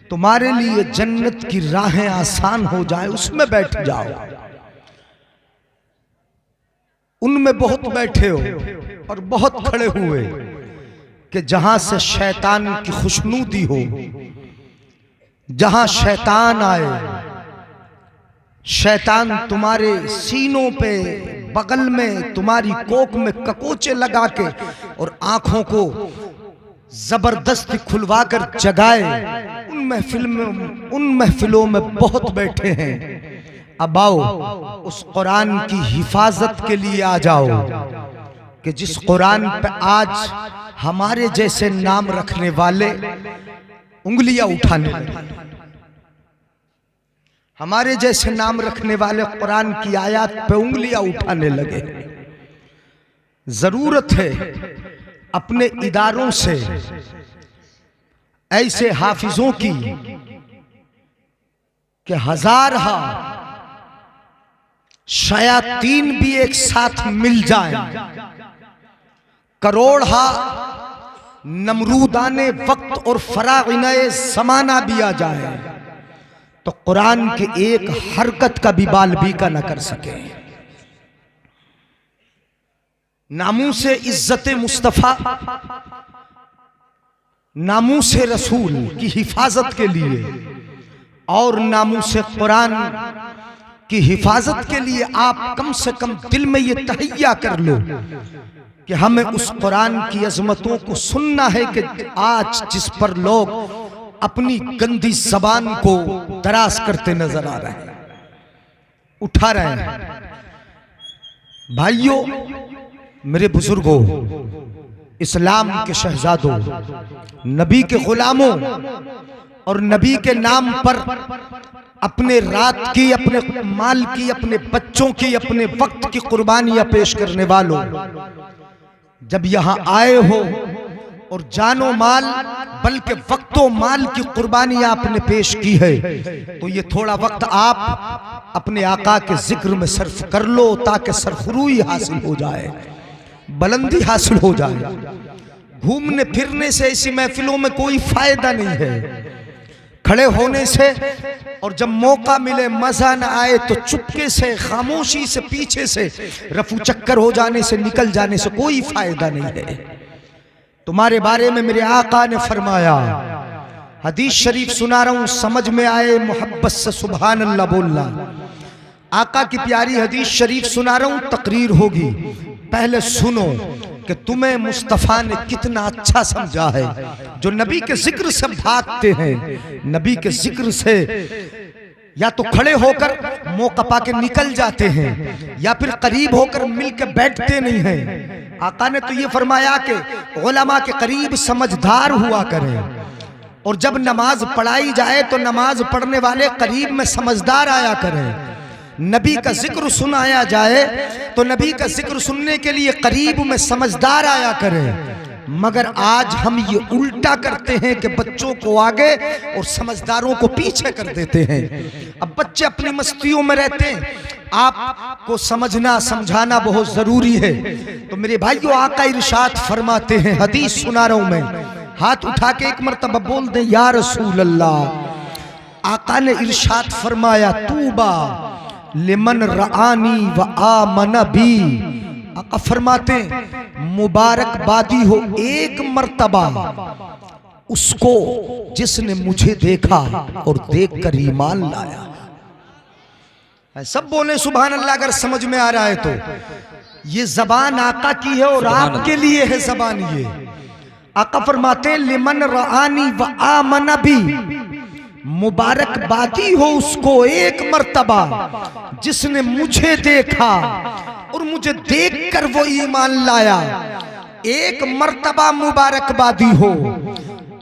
तुम्हारे लिए जन्नत की राहें आसान हो जाए, उसमें बैठ जाओ। उनमें बहुत बैठे हो और बहुत खड़े हुए कि जहां से शैतान की खुशनुदी हो, जहां शैतान आए, शैतान तुम्हारे सीनों पे, बगल में, तुम्हारी कोख में ककोचे लगा के और आंखों को जबरदस्ती खुलवा कर जगाए। उन महफिलों में बहुत बैठे हैं। अब आओ उस कुरान की हिफाजत के लिए आ जाओ कि जिस कुरान पे आज हमारे जैसे नाम रखने वाले उंगलियां उठाने लगे, हमारे जैसे नाम रखने वाले कुरान की आयत पे उंगलियां उठाने लगे। जरूरत है अपने इदारों से ऐसे हाफिजों की कि हजार शयातीन भी एक साथ मिल जाएं, करोड़ नमरूदाने वक्त और फरागिनाए ज़माना भी आ जाए तो कुरान के एक हरकत का भी बाल बीका न कर सके। नामूसे इज्जत मुस्तफ़ा, नामूसे रसूल की हिफाजत के लिए और नामूसे कुरान की हिफाजत के लिए आप कम से कम दिल में ये तहैया कर लो कि हमें उस कुरान की अजमतों को सुनना है कि आज जिस पर लोग अपनी गंदी जबान को दराज करते नजर आ रहे हैं, उठा रहे हैं। भाइयों, मेरे बुजुर्गों, इस्लाम के शहजादों, नबी के गुलामों और नबी के नाम पर अपने रात की, अपने माल की, अपने बच्चों की, अपने वक्त की कुर्बानियां पेश करने वालों, जब यहां आए हो और जानो माल बल्कि वक्तो माल की कुर्बानियां आपने पेश की है तो ये थोड़ा वक्त आप अपने आका के जिक्र में सर्फ कर लो ताकि सरखुरूई हासिल हो जाए, बुलंदी हासिल हो जाए। घूमने फिरने से ऐसी महफिलों में कोई फायदा नहीं है। खड़े होने से और जब मौका मिले मजा न आए तो चुपके से, खामोशी से, पीछे से रफू चक्कर हो जाने से, निकल जाने से कोई फायदा नहीं है। तुम्हारे बारे में मेरे आका ने फरमाया, हदीस शरीफ सुना रहा हूं, समझ में आए मोहब्बत से सुभान अल्लाह बोलना। आका की प्यारी हदीस शरीफ सुना रहा हूं, तकरीर होगी, पहले सुनो कि तुम्हें मुस्तफ़ा ने कितना अच्छा समझा है। जो नबी के जिक्र से भागते हैं, नबी के जिक्र से या तो खड़े होकर मौका पाके निकल जाते हैं या फिर करीब होकर मिलकर बैठते नहीं हैं। आका ने तो ये फरमाया कि उलमा के करीब समझदार हुआ करें और जब नमाज पढ़ाई जाए तो नमाज पढ़ने वाले करीब में समझदार आया करें। नबी का जिक्र सुनाया जाए तो नबी का जिक्र सुनने के लिए करीब में समझदार आया करें। मगर आज हम ये उल्टा करते हैं कि बच्चों को आगे और समझदारों को पीछे कर देते हैं। अब बच्चे अपनी मस्तियों में रहते हैं, आपको समझना समझाना बहुत जरूरी है। तो मेरे भाइयों, आका इरशाद फरमाते हैं, हदीस सुना रहा हूं मैं, हाथ उठा के एक मरतबा बोल दें या रसूल अल्लाह। आका ने इरशाद फरमाया, तूबा लिमन रआनी व आमन बी। आका फरमाते मुबारकबादी हो एक मर्तबा उसको जिसने मुझे देखा और देखकर ईमान लाया। सब बोले सुभान अल्लाह अगर समझ में आ रहा है तो। ये जबान आका की है और आपके लिए है जबान ये। आका फरमाते लिमन रआनी व आमन बी, मुबारकबादी हो उसको एक मर्तबा जिसने मुझे देखा और मुझे देखकर वो ईमान लाया। एक मर्तबा मुबारकबादी हो।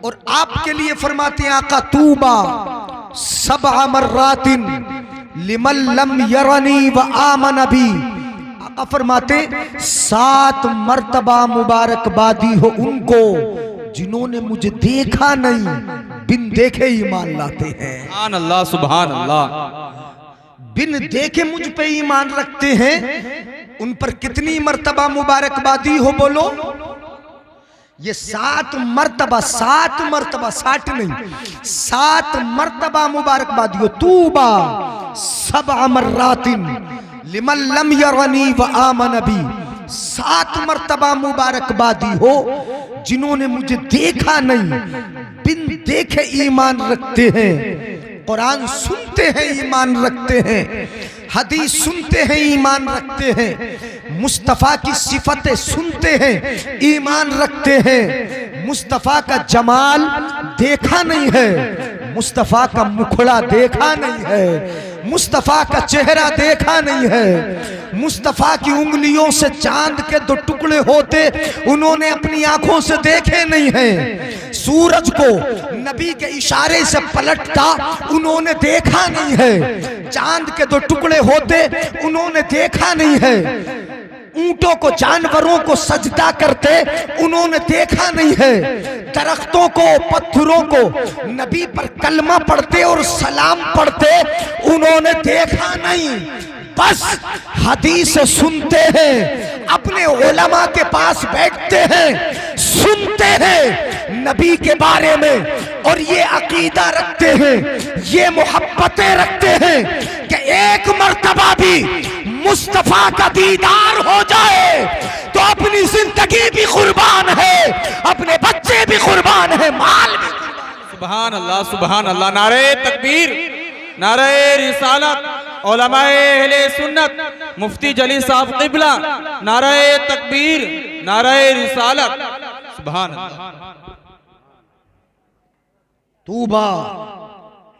और आपके लिए फरमाते हैं आका, तूबा सबअ मर्रातिन लिमन लम यरनी व आमन बी। आका फरमाते 7 मर्तबा मुबारकबादी हो उनको जिन्होंने मुझे देखा नहीं, बिन देखे ईमान लाते हैं। सुभान अल्लाह, सुभान अल्लाह। बिन देखे मुझ पे ईमान रखते हैं, उन पर कितनी मर्तबा मुबारकबादी हो बोलो। ये 7 मर्तबा 60 नहीं 7 मर्तबा मुबारकबादी हो। तूबा सबअ मर्रातिन लिमन लम यरनी व आमन बी। 7 मर्तबा मुबारकबादी हो जिन्होंने मुझे देखा नहीं, बिन देखे ईमान रखते हैं। कुरान सुनते हैं ईमान रखते हैं, हदीस सुनते हैं ईमान रखते हैं, मुस्तफ़ा की सिफतें सुनते हैं ईमान रखते हैं। मुस्तफ़ा का जमाल देखा नहीं है, मुस्तफ़ा का मुखड़ा देखा नहीं है, मुस्तफ़ा का चेहरा देखा नहीं है, मुस्तफ़ा की उंगलियों से चांद के 2 टुकड़े होते उन्होंने अपनी आंखों से देखे नहीं है। सूरज को नबी के इशारे से पलटता उन्होंने देखा नहीं है। चांद के 2 टुकड़े होते उन्होंने देखा नहीं है। ऊंटों को, जानवरों को सजदा करते उन्होंने देखा नहीं है। दरख्तों को, पत्थरों को नबी पर कलमा पढ़ते और सलाम पढ़ते उन्होंने देखा नहीं। बस हदीस सुनते हैं, अपने उलमा के पास बैठते हैं, सुनते हैं नबी के बारे में और ये अकीदा रखते हैं, ये मोहब्बतें रखते हैं कि एक मर्तबा भी मुस्तफा का दीदार हो जाए तो अपनी जिंदगी भी कुर्बान है, अपने बच्चे भी कुर्बान है, माल भी। सुभान अल्लाह, सुभान अल्लाह। नारे तकबीर, नारे रिसालत, उलमाए अहले सुन्नत, मुफ्ती जलील साहब क़िबला, नारे तकबीर, नारे रिसालत, सुभान अल्लाह। तूबा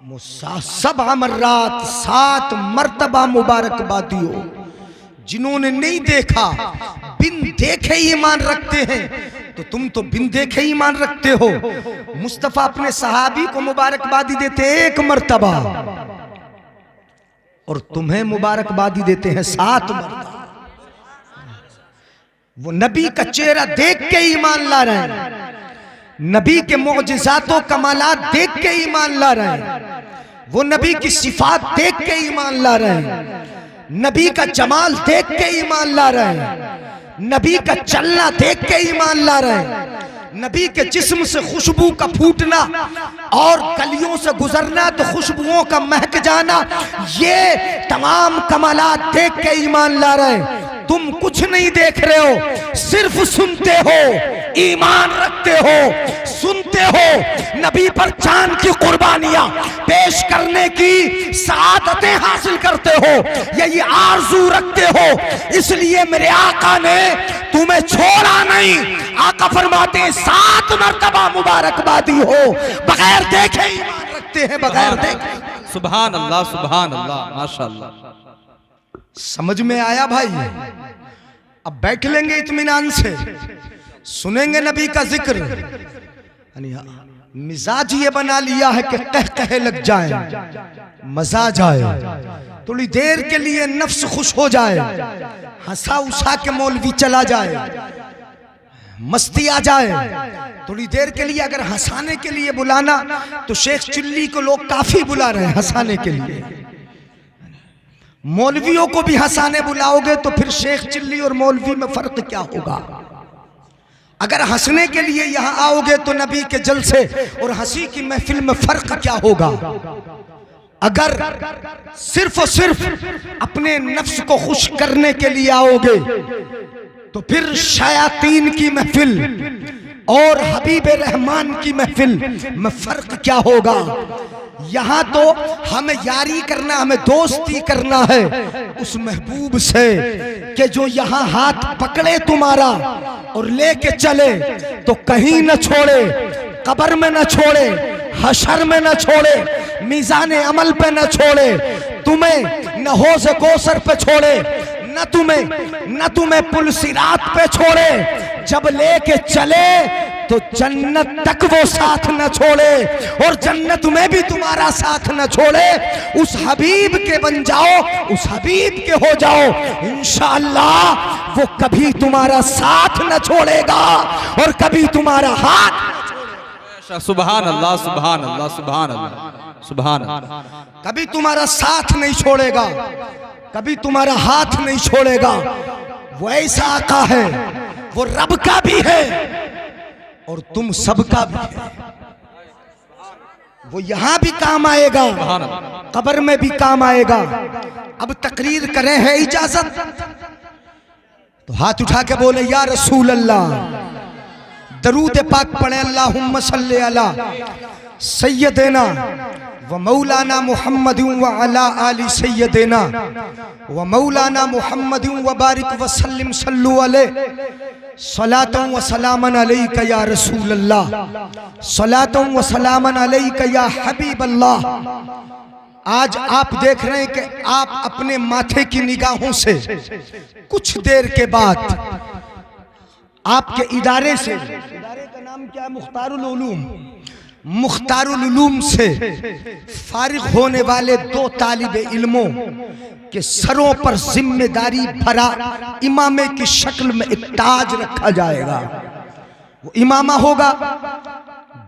सबअ मर्रात, 7 मर्तबा मुबारकबादी हो जिन्होंने नहीं देखा, बिन देखे ईमान रखते हैं। तो तुम तो बिन देखे ईमान रखते हो। मुस्तफा अपने सहाबी को मुबारकबादी देते 1 मर्तबा और तुम्हें मुबारकबादी देते हैं 7 मर्तबा। वो नबी का चेहरा देख के ईमान ला रहे हैं, नबी के मोअजिज़ातों कमालात देख के ईमान ला रहे हैं, वो नबी की सिफात देख के ईमान ला रहे हैं, नबी का जमाल देख के ईमान ला रहे हैं, नबी का चलना देख के ईमान ला रहे हैं, नबी के जिस्म से खुशबू का फूटना और गलियों से गुजरना तो खुशबुओं का महक जाना, ये तमाम कमालात देख के ईमान ला रहे हैं। तुम कुछ नहीं देख रहे हो, सिर्फ सुनते हो, ईमान रखते हो, सुनते हो, नबी पर जान की कुर्बानियां पेश करने की सआदतें हासिल करते हो, यही आरज़ू रखते हो। इसलिए मेरे आका ने तुम्हें छोड़ा नहीं। आका फरमाते हैं 7 मर्तबा मुबारकबादी हो, बगैर देखे ईमान रखते हैं, बगैर देखे। सुभान अल्लाह, सुभान अल्लाह, माशाअल्लाह। समझ में आया भाई? अब बैठ लेंगे इत्मीनान से, सुनेंगे नबी का जिक्र। मिजाज ये बना लिया है कि कह कहे लग जाए, मजा जाए, थोड़ी देर के लिए नफ्स खुश हो जाए, हंसा उसा के मौलवी चला जाए, मस्ती आ जाए। थोड़ी देर के लिए अगर हंसाने के लिए बुलाना तो शेख चिल्ली को लोग काफी बुला रहे हैं हंसाने के लिए। मौलवियों को भी हंसाने बुलाओगे तो फिर शेख चिल्ली और मौलवी में फर्क क्या होगा? अगर हंसने के लिए यहां आओगे तो नबी के जलसे और हंसी की महफिल में फर्क क्या होगा? अगर सिर्फ और सिर्फ अपने नफ्स को खुश करने के लिए आओगे तो फिर शयातीन की महफिल और हबीब रहमान की महफिल में फर्क क्या होगा? यहाँ तो हमें यारी करना, हमें दोस्ती करना है उस महबूब से कि जो यहाँ हाथ पकड़े तुम्हारा और लेके चले तो कहीं न छोड़े, कब्र में न छोड़े, हशर में न छोड़े, मीज़ान अमल पे न छोड़े, तुम्हें न होज़ कौसर पे छोड़े, न तुम्हें पुल सिरात पे छोड़े। जब लेके चले तो जन्नत तक वो साथ न छोड़े और जन्नत में भी तुम्हारा साथ न छोड़े। उस हबीब के बन जाओ, उस हबीब के हो जाओ, इंशाअल्लाह वो कभी तुम्हारा साथ न छोड़ेगा और कभी तुम्हारा हाथ। सुभान अल्लाह, सुभान अल्लाह, सुभान अल्लाह, सुभान अल्लाह। कभी तुम्हारा साथ नहीं छोड़ेगा, कभी तुम्हारा हाथ नहीं छोड़ेगा। वो ऐसा आका है, वो रब का भी है, और तुम सबका भी है। वो यहां भी काम आएगा, कब्र में भी काम आएगा। अब तकरीर करें है इजाजत तो हाथ उठा के बोले या रसूल अल्लाह, दरूद पाक पढ़े अल्लाहुम्मा सल्ली अला सय्यदना व मौलाना मुहम्मद व अला आलि सय्यदना व मौलाना मुहम्मद व बारिक व सल्लिम सल्लु अलैहि सलातन व सलामन अलैका या रसूल अल्लाह, सलातन व सलामन अलैका या हबीब अल्लाह। आज आप देख रहे हैं कि आप अपने माथे की निगाहों से कुछ देर के बाद आपके इदारे से, इदारे का नाम क्या है, मुख्तारुल उलूम, मुख्तारुल उलूम से फारिग होने वाले 2 तालिबे इल्मों के सरों पर जिम्मेदारी भरा इमामे की शक्ल में एक ताज रखा जाएगा। वो इमामा होगा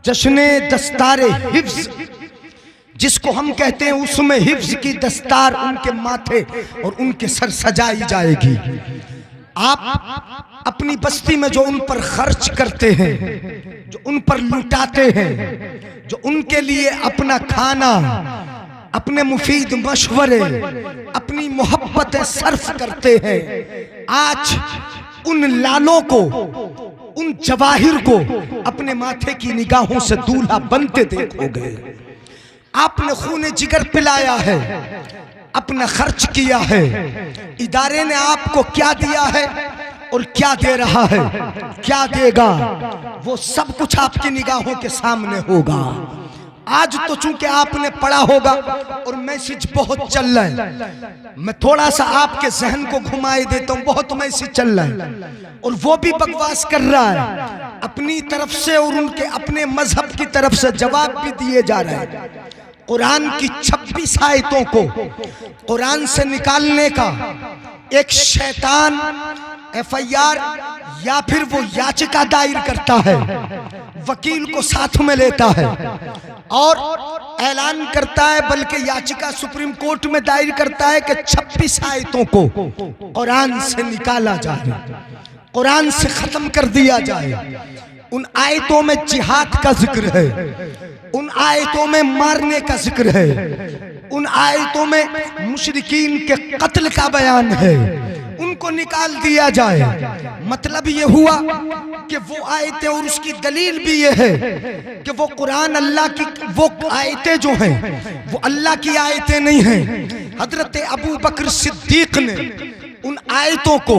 जश्ने दस्तारे हिफ्ज जिसको हम कहते हैं, उसमें हिफ्ज की दस्तार उनके माथे और उनके सर सजाई जाएगी। आप अपनी बस्ती में जो उन पर खर्च करते हैं, जो उन पर लुटाते हैं, जो उनके लिए अपना खाना, अपने मुफीद मशवरे, अपनी मोहब्बतें सर्फ करते हैं, आज उन लालों को, उन जवाहिर को अपने माथे की निगाहों से दूल्हा बनते देखोगे। आपने खून जिगर पिलाया है, अपना खर्च किया है, इदारे ने आपको क्या दिया है और क्या दे रहा है, क्या देगा, वो सब कुछ आपकी निगाहों के सामने होगा। आज तो चूंकि आपने पढ़ा होगा और मैसेज बहुत चल रहा है, मैं थोड़ा सा आपके जहन को घुमाए देता हूँ। बहुत मैसेज चल रहा है और वो भी बकवास कर रहा है अपनी तरफ से, और उनके अपने मजहब की तरफ से जवाब भी दिए जा रहे हैं। कुरान की 26 आयतों को कुरान से निकालने का एक शैतान FIR या फिर वो याचिका दायर करता है, वकील को साथ में लेता है और ऐलान करता है, बल्कि याचिका सुप्रीम कोर्ट में दायर करता है कि 26 आयतों को कुरान से निकाला जाए, कुरान से खत्म कर दिया जाए। उन आयतों में जिहाद का जिक्र है, उन आयतों में मारने का जिक्र है, उन आयतों में मुशरिकीन के कत्ल का बयान है, उनको निकाल दिया जाए। मतलब ये हुआ कि वो आयतें और उसकी दलील भी ये है कि वो कुरान अल्लाह की, वो आयतें जो हैं वो अल्लाह की आयतें नहीं हैं। हजरत अबू बकर सिद्दीक ने उन आयतों को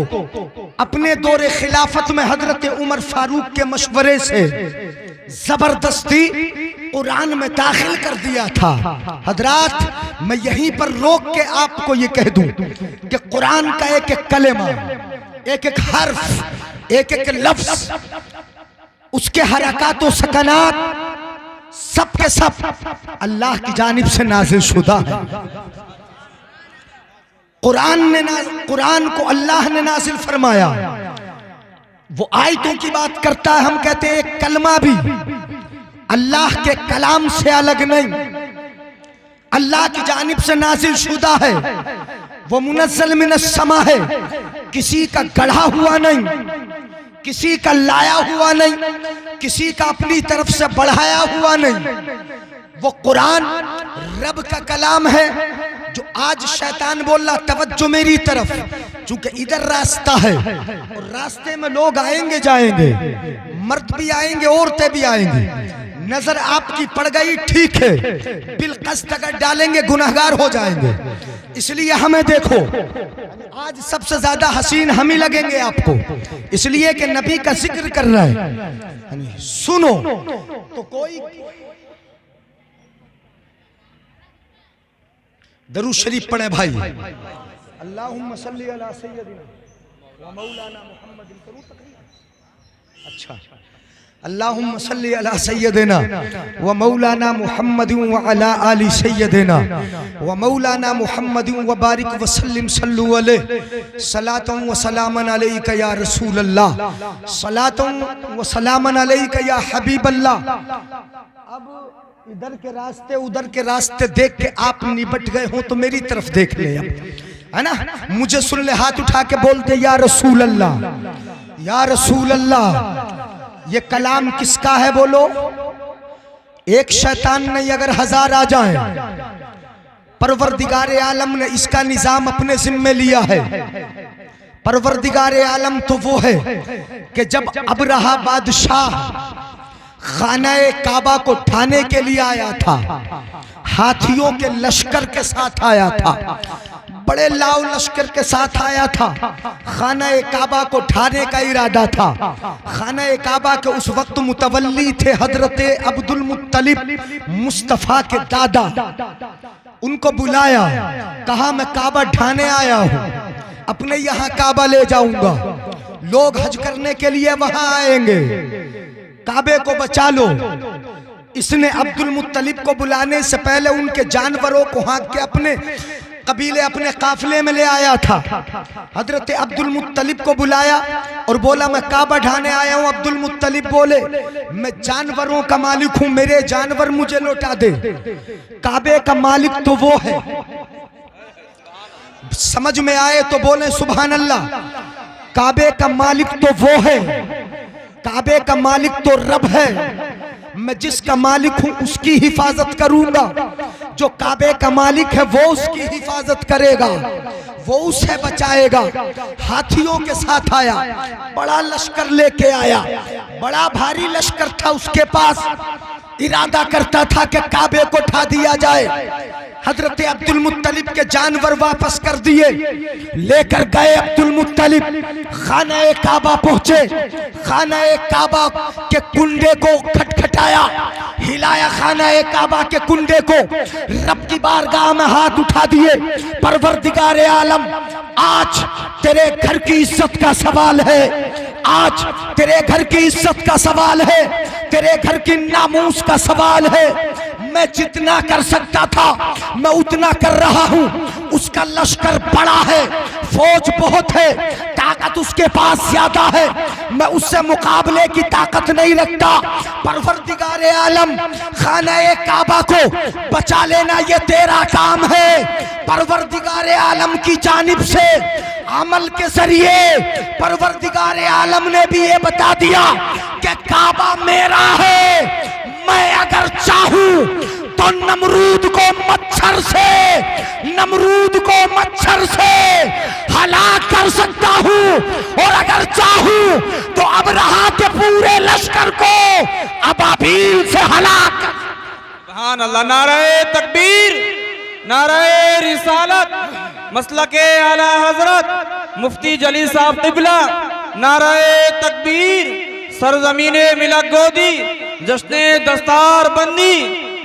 अपने दौरे खिलाफत में हजरत उमर फारूक के मशवरे से जबरदस्ती कुरान में दाखिल कर दिया था। हजरात, मैं यहीं पर रोक के आपको ये कह दूं कि कुरान का एक एक कलेमा, एक एक हर्फ, एक एक लफ्ज, उसके हरकत और सकनात सब के सब अल्लाह की जानिब से नाजिल शुदा है। कुरान को अल्लाह ने नाजिल फरमाया। वो आयतों की बात करता है, हम कहते हैं एक कलमा भी अल्लाह के कलाम से अलग नहीं, अल्लाह की जानिब से नाजिल शुदा है। वो मुनज़्ज़ल मिनस समा है, किसी का गढ़ा हुआ नहीं, किसी का लाया हुआ नहीं, किसी का अपनी तरफ से बढ़ाया हुआ नहीं। वो कुरान रब का कलाम है। जो आज शैतान बोल रहा तवज्जो मेरी तरफ, चूंकि इधर रास्ता है और रास्ते में लोग आएंगे जाएंगे, मर्द भी आएंगे औरतें भी आएंगी, नजर आपकी पड़ गई ठीक है, बिलकस्त अगर डालेंगे गुनहगार हो जाएंगे। इसलिए हमें देखो, आज सबसे ज्यादा हसीन हम ही लगेंगे आपको, इसलिए कि नबी का जिक्र कर रहा है। सुनो तो कोई दरूद शरीफ पढ़े भाई। अल्लाहुम्मा सल्ली अला सय्यदिना व मौलाना मुहम्मदिन। करूं तकरीर? अच्छा, अल्लाहुम्मा सल्ली अला सय्यदिना व मौलाना मुहम्मदिन व अला आलि सय्यदिना व मौलाना मुहम्मदिन व बारिक व सल्लिम सल्लु अलैहि सलातन व सलामन अलैका या रसूल अल्लाह, सलातन व सलामन अलैका या हबीब अल्लाह। अब इधर के रास्ते उधर के रास्ते देख के आप निबट गए हो तो मेरी तरफ देख ले, अब है ना, मुझे सुन ले, हाथ उठा के बोलते या रसूल अल्लाह, या रसूल अल्लाह, ये कलाम किसका है बोलो? एक शैतान नहीं, अगर 1000 आ जाएं, परवरदिगार आलम ने इसका निजाम अपने जिम्मे लिया है। परवरदिगार आलम तो वो है कि जब अबरहा बादशाह खाना-ए काबा को ढाने के लिए आया था, हाथियों के लश्कर के साथ आया था, बड़े लाव लश्कर के साथ आया था। खाना-ए काबा को ढाने का इरादा था। खाना-ए काबा के उस वक्त मुतवल्ली थे हजरत अब्दुल मुत्तलिब, मुस्तफा के दादा। उनको बुलाया, कहा मैं काबा ढाने आया हूँ, अपने यहाँ काबा ले जाऊंगा, लोग हज करने के लिए वहां आएंगे, काबे को बचा लो। इसने अब्दुल मुत्तलिब को बुलाने से पहले उनके जानवरों को हाँक के अपने कबीले, अपने काफिले में ले आया था। हजरत अब्दुल मुत्तलिब को बुलाया और बोला मैं काबा ढाने आया हूँ। अब्दुल मुत्तलिब बोले मैं जानवरों का मालिक हूँ, मेरे जानवर मुझे लौटा दे। काबे का मालिक तो वो है। समझ में आए तो बोले सुभान अल्लाह। काबे का मालिक तो वो है, काबे का मालिक तो रब है। मैं जिसका मालिक हूं उसकी हिफाजत करूंगा, जो काबे का मालिक है वो उसकी हिफाजत करेगा, वो उसे बचाएगा। हाथियों के साथ आया, बड़ा लश्कर लेके आया, बड़ा भारी लश्कर था उसके पास। इरादा करता था कि काबे को ढा दिया जाए। हजरत अब्दुल मुत्तलिब के जानवर वापस कर दिए, लेकर गए अब्दुल मुत्तलिब। खाना-ए काबा पहुंचे, खाना-ए काबा के कुंडे को खटखटाया, हिलाया खाना-ए काबा के कुंडे को, रब की बारगाह में हाथ उठा दिए। परवरदिगार आलम, आज तेरे घर की इज्जत का सवाल है, आज तेरे घर की इज्जत का सवाल है, तेरे घर की नामूस का सवाल है। मैं जितना कर सकता था मैं उतना कर रहा हूं। उसका लश्कर बड़ा है, फौज बहुत है, ताकत उसके पास ज्यादा है, मैं उससे मुकाबले की ताकत नहीं रखता। परवरदिगार आलम, खाना-ए काबा को बचा लेना ये तेरा काम है। परवरदिगार आलम की जानिब से अमल के जरिए परवरदिगार आलम ने भी ये बता दिया कि काबा मेरा है। मैं अगर चाहूं तो नमरूद को मच्छर से हलाक कर सकता हूं, और अगर चाहूं तो अबरहा के पूरे लश्कर को अबाबील से हलाक। सुभान अल्लाह। नारे तकबीर, नारे रिसालत, मसलके आला हजरत मुफ्ती जली साहब क़िबला। नारे तकबीर, सरजमीने मिलक गोदी, जश्ने दस्तार बंदी।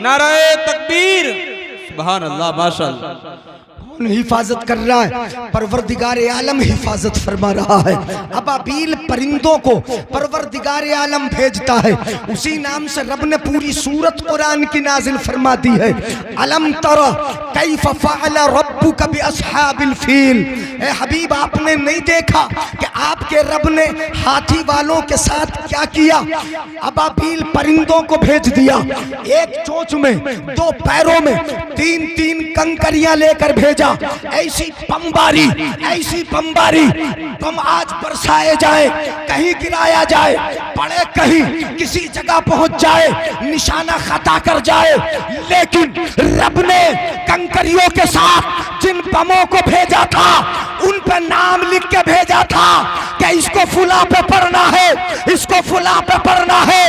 नारे तकबीर, सुभान अल्लाह, माशाअल्लाह। कौन हिफाजत कर रहा है? परवरदिगार आलम हिफाजत फरमा रहा है। अबाबील परिंदों को परवरदिगार आलम भेजता है। उसी नाम से रब ने पूरी सूरत कुरान की नाजिल फरमा दी है। अलम तरा कैफ फ़अल रब्बुका बिअस्हाबिल फील। ए हबीब, आपने नहीं देखा कि आपके रब ने हाथी वालों के साथ क्या किया? अबाबील परिंदों को भेज दिया, एक चोंच में, दो पैरों में, 3-3 कंकरियां लेकर भेजा। ऐसी बमबारी, ऐसी बमबारी, बम आज बरसाए जाए, कहीं गिराया जाए, पड़े कहीं किसी जगह पहुंच जाए, निशाना खता कर जाए। लेकिन रब ने कंकरियों के साथ जिन बमों को भेजा था उन पे नाम लिख के भेजा था कि इसको फुला पे पड़ना है, इसको फुला पे पड़ना है।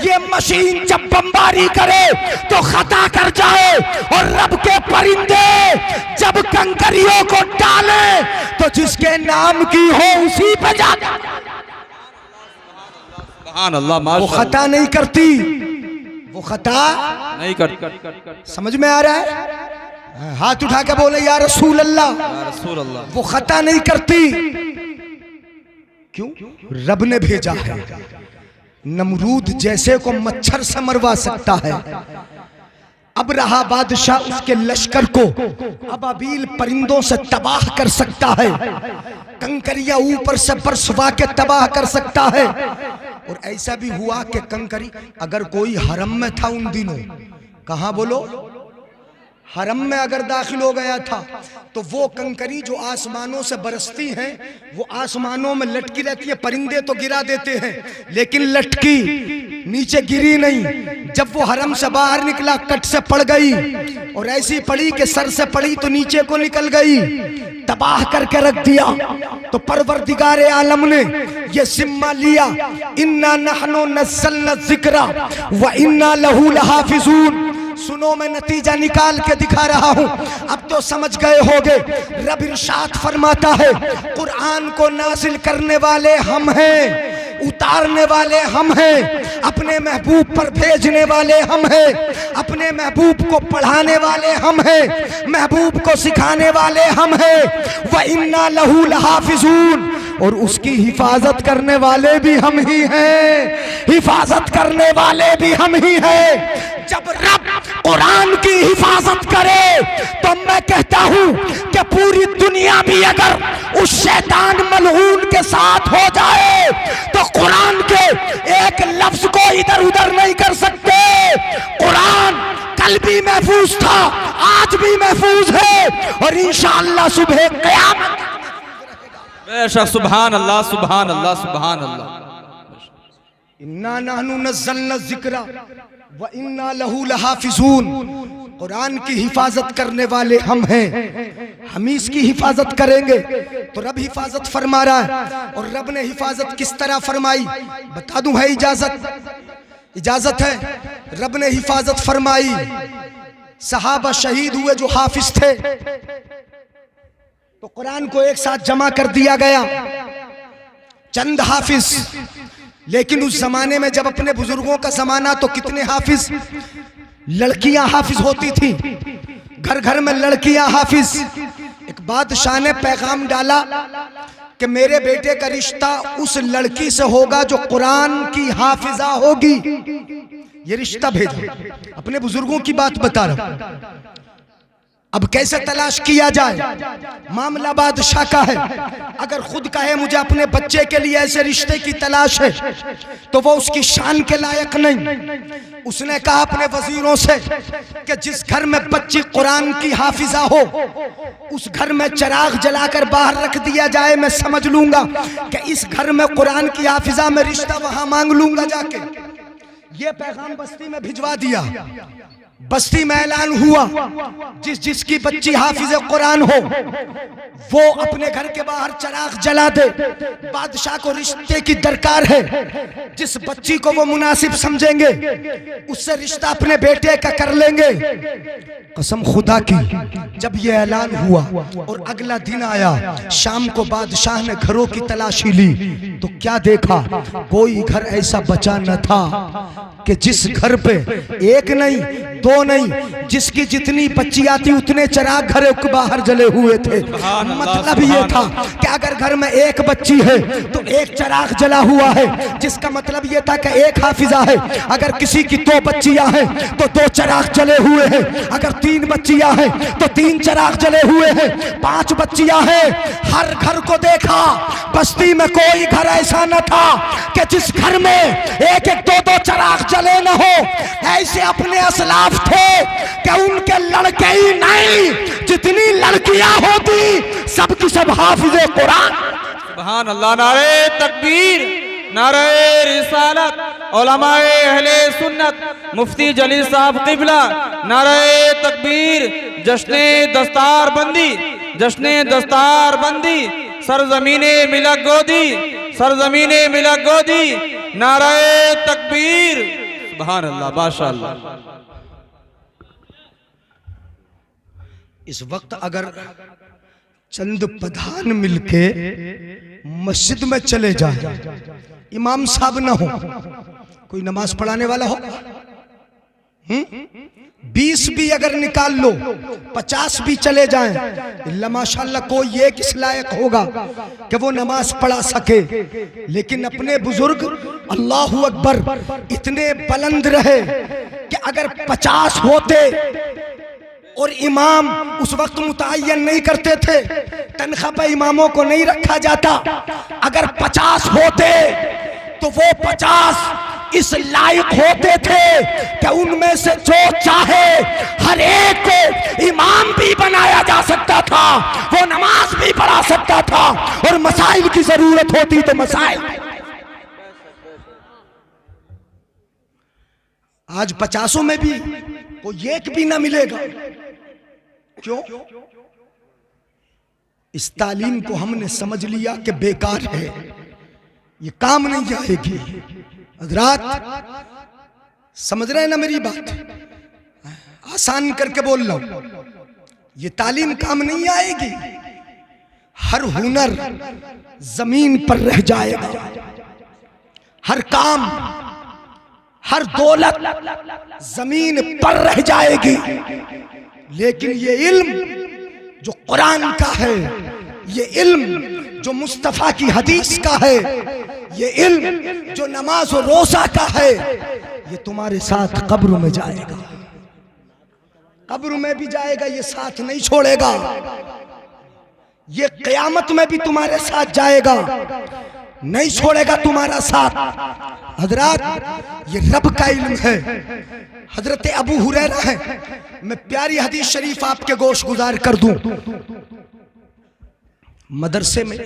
ये मशीन जब बमबारी करे तो खता कर जाए, और रब के परिंदे जब कंकरियों को डाले तो जिसके नाम की हो उसी पे जाता। सुभान अल्लाह, वो खता नहीं करती, वो खता नहीं करती। समझ में आ रहा है? हाथ उठा के बोले या रसूल अल्लाह, या रसूल अल्लाह। वो खता नहीं करती। क्यों? रब ने भेजा है। नमरूद जैसे को मच्छर से मरवा सकता है, अब रहा बादशाह उसके लश्कर को अबाबील परिंदों से तबाह कर सकता है, कंकरियां ऊपर से बरसवा के तबाह कर सकता है। और ऐसा भी हुआ कि कंकरी, अगर कोई हरम में था उन दिनों, कहां बोलो, हरम में अगर दाखिल हो गया था तो वो कंकरी जो आसमानों से बरसती हैं वो आसमानों में लटकी रहती है। परिंदे तो गिरा देते हैं लेकिन लटकी नीचे गिरी नहीं। जब वो हरम से बाहर निकला कट से पड़ गई और ऐसी पड़ी कि सर से पड़ी तो नीचे को निकल गई, तबाह करके रख दिया। तो परवरदिगारे आलम ने ये जिम्मा लिया, इन्ना नहनु नज़्ज़लना ज़िक्रा व इन्ना लहू लहाफ़िज़ून। सुनो मैं नतीजा निकाल के दिखा रहा हूँ, अब तो समझ गए होगे। रब इरशाद फरमाता है कुरान को नाजिल करने वाले हम हैं, उतारने वाले हम हैं, अपने महबूब पर भेजने वाले हम हैं, अपने महबूब को पढ़ाने वाले हम हैं, महबूब को सिखाने वाले हम हैं। व इन्ना लहू लहाफ़िज़ून, और उसकी हिफाजत करने वाले भी हम ही हैं, हिफाजत करने वाले भी हम ही हैं। जब रब कुरान की हिफाजत करे तो मैं कहता हूं कि पूरी दुनिया भी अगर उस शैतान मलऊन के साथ हो जाए तो कुरान के एक लफ्ज को इधर उधर नहीं कर सकते। कुरान कल भी महफूज था, आज भी महफूज है और इंशाअल्लाह सुबह क़यामत। बेशक सुभान अल्लाह, सुभान अल्लाह, सुभान अल्लाह। इन्ना नहनु नज़्ज़लना ज़िक्रा व इन्ना लहू लहाफ़िज़ून। कुरान की हिफाजत करने वाले हम हैं, हम इसकी हिफाजत करेंगे। तो रब हिफाजत फरमा रहा है और रब ने हिफाजत किस तरह फरमाई बता दूं। है इजाजत है। रब ने हिफाजत फरमाई, सहाबा शहीद हुए जो हाफिज थे तो कुरान को एक साथ जमा कर दिया गया, चंद हाफिज। लेकिन उस जमाने में जब अपने बुजुर्गों का जमाना तो कितने हाफिज, लड़कियां हाफिज होती थी, घर घर में लड़कियां हाफिज। एक बादशाह ने पैगाम डाला कि मेरे बेटे का रिश्ता उस लड़की से होगा जो कुरान की हाफिजा होगी। ये रिश्ता भेजा, अपने बुजुर्गों की बात बता रहा। अब कैसे तलाश किया जाए, मामला बादशाह का है। अगर खुद कहे मुझे अपने बच्चे के लिए ऐसे रिश्ते की तलाश है तो वो उसकी शान के लायक नहीं। उसने कहा अपने वजीरों से कि जिस घर में बच्ची कुरान की हाफिजा हो उस घर में चिराग जलाकर बाहर रख दिया जाए। मैं समझ लूंगा कि इस घर में कुरान की हाफिजा में रिश्ता वहां मांग लूंगा जाके। ये पैगाम बस्ती में भिजवा दिया। बस्ती में ऐलान हुआ जिसकी बच्ची हाफिज कुरान हो वो अपने घर के बाहर चिराग जला दे। बादशाह को रिश्ते की दरकार है, जिस बच्ची को वो मुनासिब समझेंगे उससे रिश्ता अपने बेटे का कर लेंगे। कसम खुदा की, जब ये ऐलान हुआ और अगला दिन आया, शाम को बादशाह ने घरों की तलाशी ली तो क्या देखा, कोई घर ऐसा बचा न था कि जिस घर पे एक नहीं दो नहीं, जिसकी जितनी बच्चियां थी उतने चिराग घर के बाहर जले हुए थे। मतलब ये था कि अगर घर में एक बच्ची है तो एक चिराग जला हुआ है, जिसका मतलब ये था कि एक हाफिजा है। अगर किसी की दो बच्चियां हैं तो दो चिराग जले हुए हैं, अगर तीन बच्चियां हैं तो तीन चिराग जले हुए हैं, पांच बच्चियां हैं। हर घर को देखा, बस्ती में कोई घर ऐसा न था कि जिस घर में एक एक दो दो चिराग जले न हो। ऐसे अपने असलाफ थे कि उनके लड़के ही नहीं, जितनी लड़कियां होती सब की सब हाफिज़े कुरान। सुभान अल्लाह। नारे तकबीर, नारे रिसालत, उलमाए अहले सुन्नत, मुफ्ती जलील साहब क़िबला, नारे तकबीर। जश्ने दस्तार बंदी, जश्ने दस्तार बंदी, सरजमीने मिलक गोदी, सरजमीने मिलक गोदी, नारे तकबीर। सुभान अल्लाह, माशाअल्लाह। इस वक्त अगर चंद प्रधान मिलके मस्जिद में चले जाए, इमाम साहब ना हो, कोई नमाज पढ़ाने वाला हो, 20 भी अगर निकाल लो, 50 भी चले जाएं, अल्लाह माशाअल्लाह कोई एक इस लायक होगा कि वो नमाज पढ़ा सके। लेकिन अपने बुजुर्ग अल्लाहु अकबर इतने बुलंद रहे कि अगर 50 होते और इमाम उस वक्त मुतय्यन नहीं करते थे, तनख्वाह पे इमामों को नहीं रखा जाता, अगर 50 होते तो वो 50 इस लायक होते थे कि उनमें से जो चाहे हर एक को इमाम भी बनाया जा सकता था, वो नमाज भी पढ़ा सकता था, और मसाइल की जरूरत होती तो मसाइल। आज 50 में भी कोई एक भी ना मिलेगा। क्यों? इस तालीम को हमने समझ लिया कि बेकार है, ये काम नहीं आएगी। हज़रात समझ रहे हैं ना मेरी बात? आसान करके बोल रहा हूं, ये तालीम काम नहीं आएगी। हर हुनर जमीन पर रह जाएगा, हर काम, हर दौलत जमीन पर रह जाएगी, लेकिन ये इल्म जो कुरान का है, ये इल्म जो मुस्तफा की हदीस का है, ये इल्म जो नमाज और रोजा का है, ये तुम्हारे साथ कब्र में जाएगा। कब्र में भी जाएगा, ये साथ नहीं छोड़ेगा। ये क़यामत में भी तुम्हारे साथ जाएगा, नहीं छोड़ेगा तुम्हारा साथ। हजरात ये रब का इल्म है। हजरत अबू हुरैरा है, मैं प्यारी हदीस शरीफ आपके गोश गुजार कर दूं। मदरसे में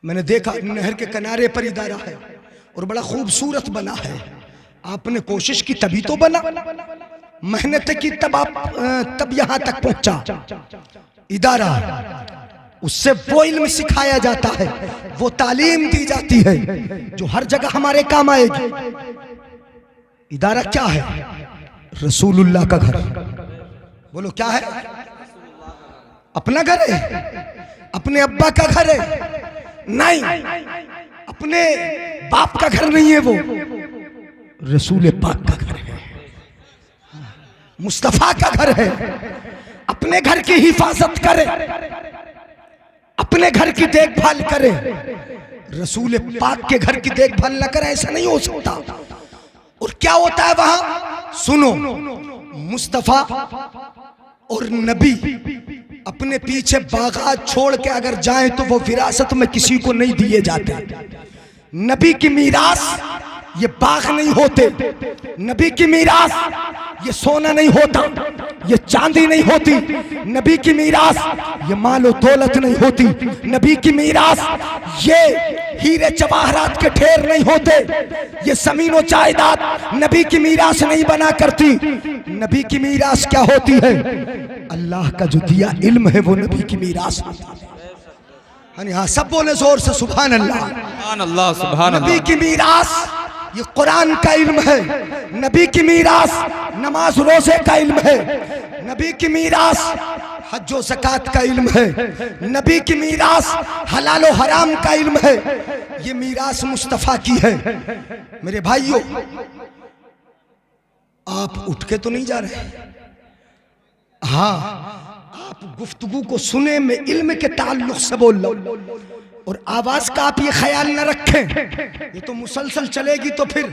मैंने देखा, नहर के किनारे पर इदारा है और बड़ा खूबसूरत बना है। आपने कोशिश की तभी तो बना, मेहनत की तब यहां तक पहुंचा। इदारा, उससे वो इल्म सिखाया जाता है, वो तालीम दी जाती है जो हर जगह हमारे काम आएगी। इदारा क्या है? रसूलुल्लाह का घर। बोलो क्या है? अपना घर है? अपने अब्बा का घर है? नहीं, अपने बाप का घर नहीं है, वो रसूल पाक का घर है, मुस्तफा का घर है। अपने घर की हिफाजत करे, अपने घर की देखभाल करे, रसूल पाक के घर की देखभाल न करे, ऐसा नहीं हो सकता। और क्या होता है वहां? सुनो, मुस्तफा और नबी अपने पीछे बागात छोड़ के अगर जाएं तो वो विरासत में किसी को नहीं दिए जाते। नबी की मीरास ये बाग नहीं होते, नबी की मीरास ये सोना नहीं होता, ये चांदी नहीं होती, नबी की मीरास ये मालो दौलत नहीं होती, नबी की मीरास ये हीरे जवाहरात के ढेर नहीं होते, ये ज़मीनो जायदाद नबी की मीरास नहीं बना करती। नबी की मीरास क्या होती है? अल्लाह का जो दिया इल्म है वो नबी की मीरास होती है। हाँ, सब बोले जोर से सुभान अल्लाह। सुभान अल्लाह, सुभान अल्लाह। नबी की मीरास ये कुरान का इल्म है, नबी की मीरास नमाज रोजे का इल्म है, नबी की मीरास हज व ज़कात का इल्म है, नबी की मीरास हलाल व हराम का इल्म है। ये मीरास मुस्तफ़ा की है। मेरे भाइयों, आप उठ के तो नहीं जा रहे? हाँ, आप गुफ्तगू को सुने में इल्म के ताल्लुक से बोल लो, और आवाज का आप ये ख्याल न रखें ये तो मुसलसल चलेगी तो फिर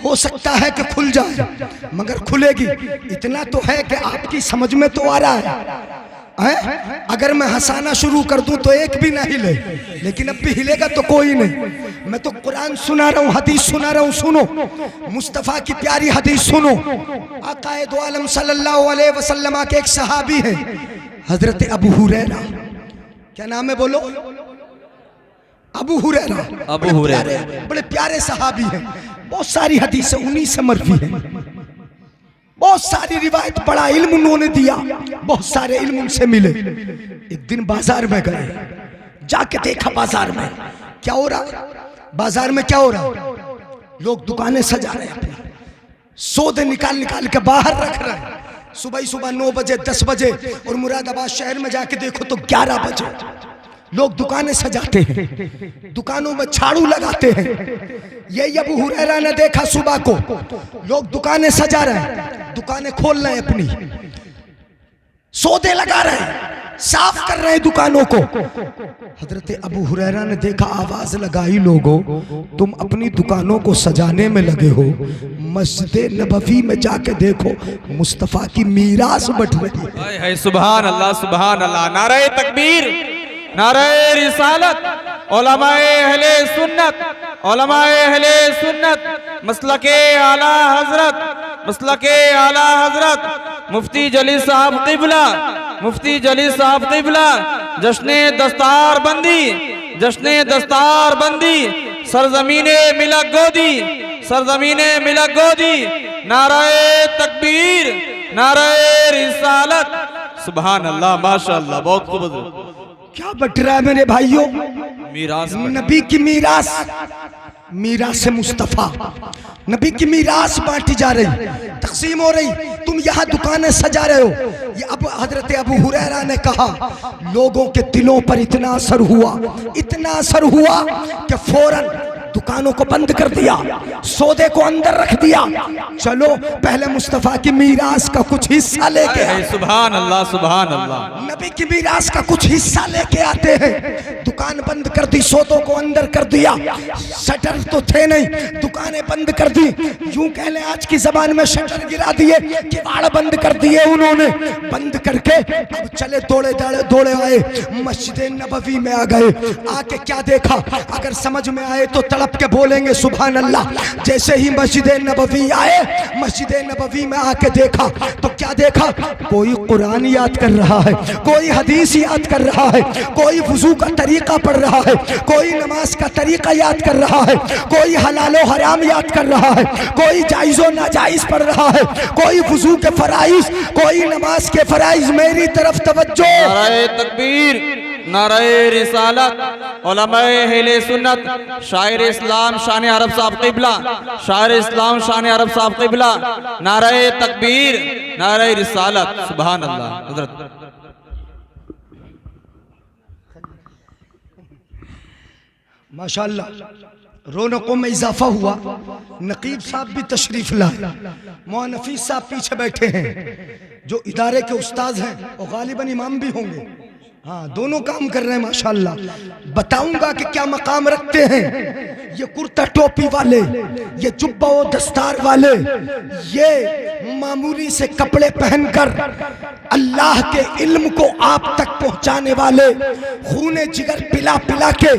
हो सकता है कि खुल जाए, मगर खुलेगी। इतना तो है कि आपकी समझ में तो आ रहा है। अगर मैं हंसाना शुरू कर दूं तो एक भी ना हिले, लेकिन अब भी हिलेगा तो कोई नहीं। मैं तो कुरान सुना रहा हूँ, हदीस सुना रहा हूँ। सुनो, मुस्तफ़ा की प्यारी हदीस सुनो। आकाए दो आलम सल्लल्लाहु अलैहि वसल्लम के एक सहाबी हैं, हजरत अबू हुरैरा। क्या नाम है? बोलो। अबू हुरैरा। अबू हुरैरा बड़े प्यारे सहाबी हैं। बहुत सारी हदीसें उन्हीं से मरवी हैं, बहुत सारी रिवायत, बड़ा इल्म उन्होंने दिया, बहुत सारे इल्म उनसे मिले। एक दिन बाजार में गए, जाके देखा बाजार में क्या हो रहा। बाजार में क्या हो रहा? लोग दुकानें सजा रहे हैं, अपनी सौदे निकाल निकाल के बाहर रख रहे हैं। सुबह सुबह 9 बजे 10 बजे, और मुरादाबाद शहर में जाके देखो तो 11 बजे लोग दुकानें सजाते हैं, दुकानों में झाड़ू लगाते हैं। ये अबू हुरैरा ने देखा, सुबह को लोग दुकानें सजा रहे हैं, दुकानें खोल रहे हैं, अपनी सौदे लगा रहे हैं, साफ कर रहे हैं दुकानों को। हजरत अबू हुरैरा ने देखा, आवाज लगाई, लोगों तुम अपनी दुकानों को सजाने में लगे हो, मस्जिद नबवी में जाके देखो मुस्तफा की मीरास बट रही है। सुभान अल्लाह, सुभान अल्लाह। नारे तकबीर, नारे रिसालत, उलमाए अहले सुन्नत, उलमाए अहले सुन्नत, मसलके आला हजरत, मसलके आला हजरत, मुफ्ती जली साहब किबला, मुफ्ती जली साहब किबला, जश्ने दस्तार बंदी, जश्ने दस्तार बंदी, सरजमीने मिलक गोदी, सरजमीने मिलक गोदी, नाराए तकबीर, नाराए रिसालत। सुभान अल्लाह, माशाअल्लाह, बहुत खूबसूरत। क्या बट रहा है मेरे भाइयों? मीरास नबी की मीरास, मीरास मुस्तफा, नबी की मीरास बांटी जा रही, तकसीम हो रही। तुम यहाँ दुकानें सजा रहे हो। ये अब हजरत अबू हुरैरा ने कहा, लोगों के दिलों पर इतना असर हुआ, इतना असर हुआ कि फौरन दुकानों को बंद कर दिया, सौदे को अंदर रख दिया। चलो पहले मुस्तफा की मीरास का कुछ हिस्सा लेके आए। सुभान अल्लाह, सुभान अल्लाह। नबी की मीरास का कुछ हिस्सा लेके आते हैं। दुकान बंद कर दी, सौदों को अंदर कर दिया, शटर तो थे नहीं, दुकानें बंद कर दी। यूं कह लें आज की जबान में शटर गिरा दिए, किवाड़ बंद कर दिए उन्होंने। बंद करके अब चले दौड़े दौड़े आए, मस्जिद नबवी में आ गए। आके क्या देखा? अगर समझ में आए तो तड़प के बोलेंगे सुभान अल्लाह। जैसे ही मस्जिद नबवी आए, मस्जिद नबवी में आके देखा तो क्या देखा? कोई कुरान याद कर रहा है, कोई हदीस याद कर रहा है, कोई वुजू का तरीका पढ़ रहा है, कोई नमाज का तरीका याद कर रहा है, कोई हलालो हराम याद कर रहा है, कोई जायज़ो नाजायज पढ़ रहा है, कोई वुजू के फराइज, कोई नमाज के फराइज। मेरी तरफ तवज्जो। नाराए तकबीर, नाराए रिसालत, उलमाए अहले सुन्नत, शायर इस्लाम शान अरब साहब किबला, शायर इस्लाम शान अरब साहब किबला, नाराए तकबीर, नाराए रिसालत। सुभान अल्लाह। हजरत माशाअल्लाह, रौनकों में इजाफा हुआ। नकीब साहब भी तशरीफ लाए, मोहनफीस साहब पीछे बैठे हैं जो इदारे के उस्ताद हैं और गालिबन इमाम भी होंगे। हाँ, दोनों काम कर रहे हैं माशाअल्लाह। बताऊंगा कि क्या मकाम रखते हैं ये कुर्ता टोपी वाले, ये जुब्बा और दस्तार वाले, ये मामूली से कपड़े पहनकर अल्लाह के इल्म को आप तक पहुंचाने वाले, खूने जिगर पिला पिला के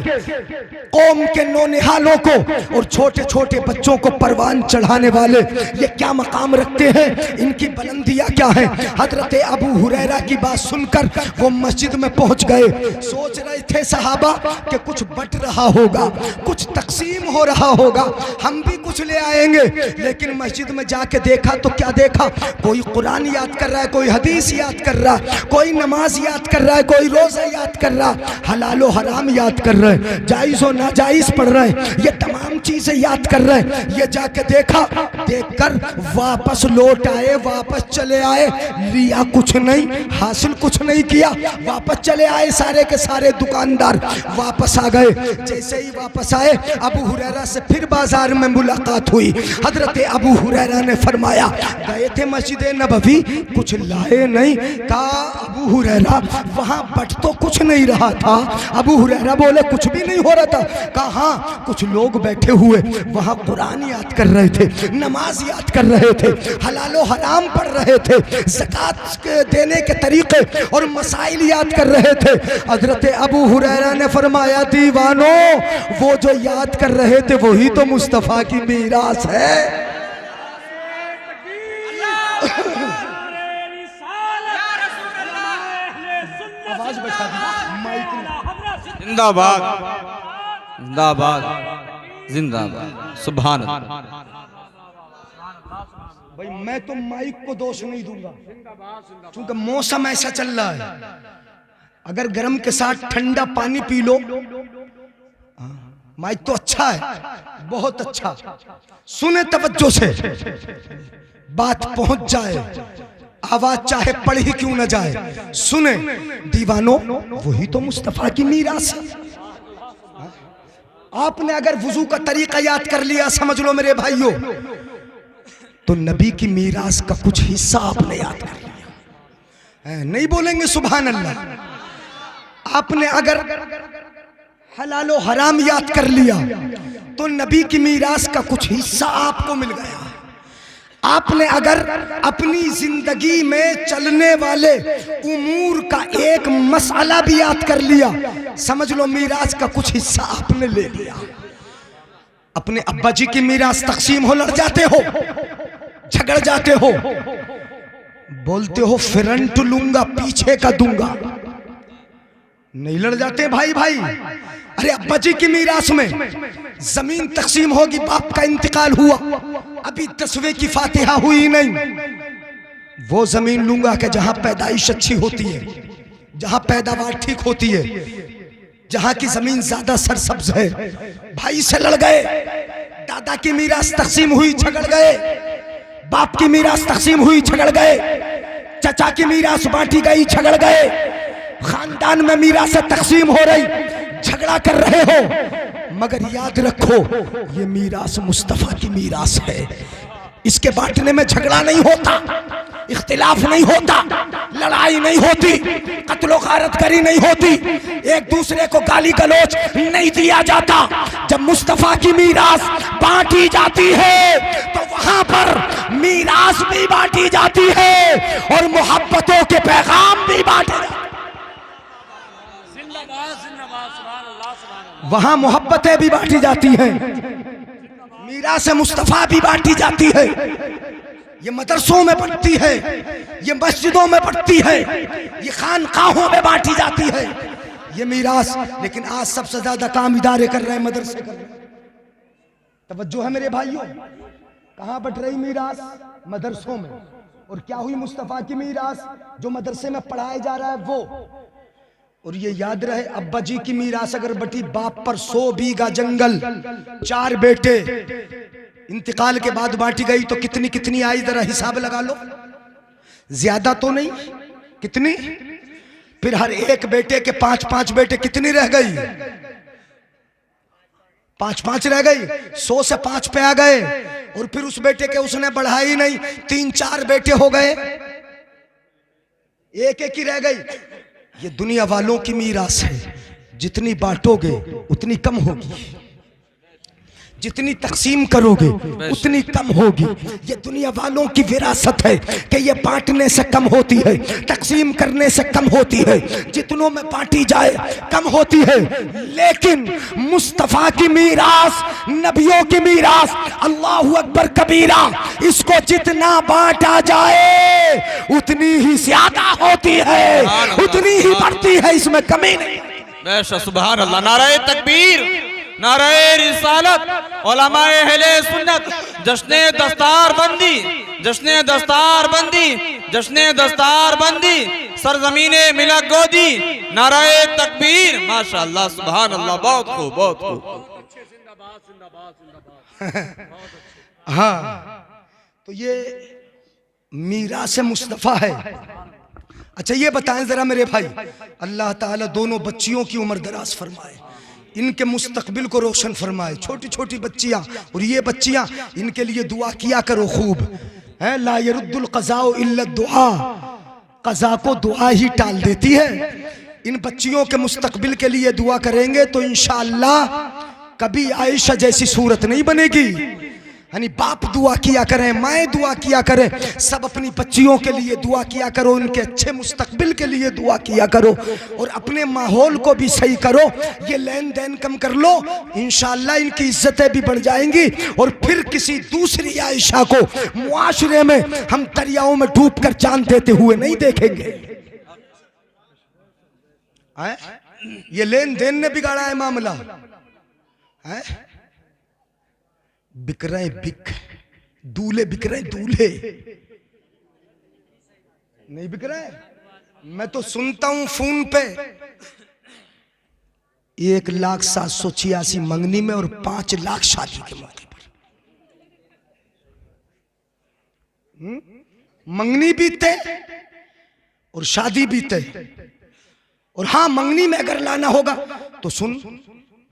कौम के नौनिहालों को और छोटे छोटे बच्चों को परवान चढ़ाने वाले, ये क्या मकाम रखते हैं? इनकी बुलंदियां क्या है? हजरत अबू हुरैरा की बात सुनकर वो मस्जिद में पहुंच गए। सोच रहे थे सहाबा कि कुछ बट रहा होगा, कुछ तकसीम हो रहा होगा, हम भी कुछ ले आएंगे। लेकिन मस्जिद में जाके देखा तो क्या देखा? कोई कुरान याद कर रहा है, कोई हदीस याद कर रहा है, कोई नमाज याद कर रहा है, कोई रोजा याद कर रहा है, हलालो हराम याद कर रहे हैं, जायज़ और नाजायज पढ़ रहे हैं, ये तमाम चीजें याद कर रहे हैं। ये जाके देखा, देखकर वापस लौट आए, वापस चले आए। लिया कुछ नहीं, हासिल कुछ नहीं किया, वापस चले आए। सारे के सारे दुकानदार वापस आ गए। जैसे ही वापस आए, अबू हुरैरा से फिर बाजार में मुलाकात हुई। हजरत अबू हुरैरा ने फरमाया, गए थे मस्जिद नबवी, कुछ लाए नहीं? कहा अबू हुरैरा वहां बट तो कुछ नहीं रहा था। अबू हुरैरा बोले कुछ भी नहीं हो रहा था? कहा हाँ, कुछ लोग बैठे हुए वहां कुरान याद कर रहे थे, नमाज याद कर रहे थे, हलालो हराम पढ़ रहे थे, ज़कात देने के तरीके और मसाइल याद कर रहे थे। हजरत अबू हुरैरा ने फरमाया, दीवानो, वो जो याद कर रहे थे वही तो मुस्तफा की मीरास है। आवाज बैठा दी माइक में। जिंदाबाद, जिंदाबाद, जिंदाबाद। सुभान अल्लाह। भाई मैं तो माइक को दोष नहीं दूंगा, क्योंकि मौसम ऐसा चल रहा है। अगर गर्म के साथ ठंडा पानी पी लो। माइक तो अच्छा है, बहुत अच्छा। सुने तवज्जो से, बात पहुंच जाए, आवाज चाहे पढ़ ही क्यों न जाए। सुने दीवानो, वही तो मुस्तफा की मीरास है। आपने अगर वुजू का तरीका याद कर लिया, समझ लो मेरे भाइयों, तो नबी की मीरास का कुछ हिस्सा आपने याद कर लिया। नहीं बोलेंगे सुभान अल्लाह। आपने अगर हलालो हराम याद कर लिया तो नबी की मीरास का कुछ हिस्सा आपको मिल गया। आपने अगर अपनी जिंदगी में चलने वाले उमूर का एक मसला भी याद कर लिया, समझ लो मीरास का कुछ हिस्सा आपने ले लिया। अपने अब्बा जी की मीरास तकसीम हो, लड़ जाते हो, झगड़ जाते हो, बोलते हो फ्रंट लूंगा पीछे का दूंगा, नहीं लड़ जाते भाई भाई। अरे अब्बा जी की मीरास में जमीन तकसीम होगी, बाप का इंतकाल हुआ, अभी 10वें की फातिहा हुई नहीं, वो जमीन लूंगा कि जहां पैदाइश अच्छी होती है, जहां पैदावार ठीक होती है, जहां की जमीन ज्यादा सरसब्ज है। भाई से लड़ गए, दादा की मीरास तकसीम हुई झगड़ गए, बाप की मीरास तकसीम हुई झगड़ गए, चचा की मीरास बांटी गई झगड़ गए, खानदान में मीरास तकसीम हो रही झगड़ा कर रहे हो, मगर याद रखो ये मीरास मुस्तफा की मीरास है। इसके बांटने में झगड़ा नहीं होता, इख्तिलाफ नहीं होता, लड़ाई नहीं होती, कत्लो गारत करी नहीं होती, एक दूसरे को गाली गलौज नहीं दिया जाता। जब मुस्तफा की मीरास बांटी जाती है तो वहां पर मीरास भी बांटी जाती है और मोहब्बतों के पैगाम भी बांटे जाते हैं। वहां मोहब्बतें भी बांटी जाती हैं, मीरास मुस्तफा भी बांटी जाती है। ये मदरसों में बढ़ती है, ये मस्जिदों में बढ़ती है, ये खानकाहों में बांटी जाती है ये मीरास। लेकिन आज सबसे ज्यादा काम इदारे कर रहे हैं, मदरसे कर रहे हैं। तवज्जो है मेरे भाइयों, कहां बट रही मीरास? मदरसों में। और क्या हुई मुस्तफा की मीरास? जो मदरसे में पढ़ाया जा रहा है वो। और ये याद रहे, अब्बा जी की मीरास अगर बटी बाप पर 100 बीघा जंगल, 4 बेटे, इंतकाल के बाद बांटी गई तो कितनी कितनी आई, जरा हिसाब लगा लो। ज्यादा तो नहीं, कितनी? फिर हर एक बेटे के 5-5 बेटे, कितनी रह गई? 5-5 रह गई। 100 से 5 पे आ गए। और फिर उस बेटे के उसने बढ़ाई नहीं, 3-4 बेटे हो गए, एक एक ही रह गई। ये दुनिया वालों की मीरास है, जितनी बांटोगे उतनी कम होगी, जितनी तकसीम करोगे उतनी कम होगी। ये दुनिया वालों की विरासत है कि ये बांटने से कम होती है, तकसीम करने से कम होती है, जितनों में बांटी जाए कम होती है। लेकिन मुस्तफा की मीरास, नबियों की मीरास, अल्लाहु अकबर कबीरा, इसको जितना बांटा जाए उतनी ही ज्यादा होती है, उतनी ही बढ़ती है, इसमें कमी नहीं। बेशक, सुभान अल्लाह। नारे तकबीर, नारे रिसालत, उलमाए अहले सुन्नत, जश्ने दस्तार बंदी, जश्ने दस्तार बंदी, जश्ने दस्तार बंदी, सरजमीने मिलक गोदी, नारे तकबीर, माशाअल्लाह, सुभान अल्लाह। बहुत खूब, बहुत खूब। हाँ, तो ये मीरास मुस्तफा है। अच्छा ये बताएं जरा मेरे भाई, अल्लाह ताला दोनों बच्चियों की उम्र दराज फरमाए, इनके मुस्तकबिल को रोशन फरमाए। छोटी छोटी बच्चियां, और ये बच्चियां, इनके लिए दुआ किया करो खूब, है ला यरुद्दुल क़ज़ा इल्ला दुआ, क़ज़ा को दुआ ही टाल देती है। इन बच्चियों के मुस्तकबिल के लिए दुआ करेंगे तो इंशाअल्लाह कभी आयशा जैसी सूरत नहीं बनेगी। यानी बाप दुआ किया करें, माएँ दुआ किया करें, सब अपनी बच्चियों के लिए दुआ किया करो, उनके अच्छे मुस्तकबिल के लिए दुआ किया करो, और अपने माहौल को भी सही करो। ये लेन देन कम कर लो, इंशाअल्लाह इनकी इज्जतें भी बढ़ जाएंगी। और फिर किसी दूसरी आयशा को मुआशरे में हम दरियाओं में डूब कर जान देते हुए नहीं देखेंगे। ये लेन देन ने बिगाड़ा है मामला। है बिक रहे बिक, दूल्हे बिक रहे दूल्हे, नहीं बिक रहे। मैं तो सुनता हूं फोन पे 1,786,000 मंगनी में और 5 लाख शादी के मौके पर। मंगनी भी तय और शादी भी तय। और हाँ, मंगनी में अगर लाना होगा तो सुन,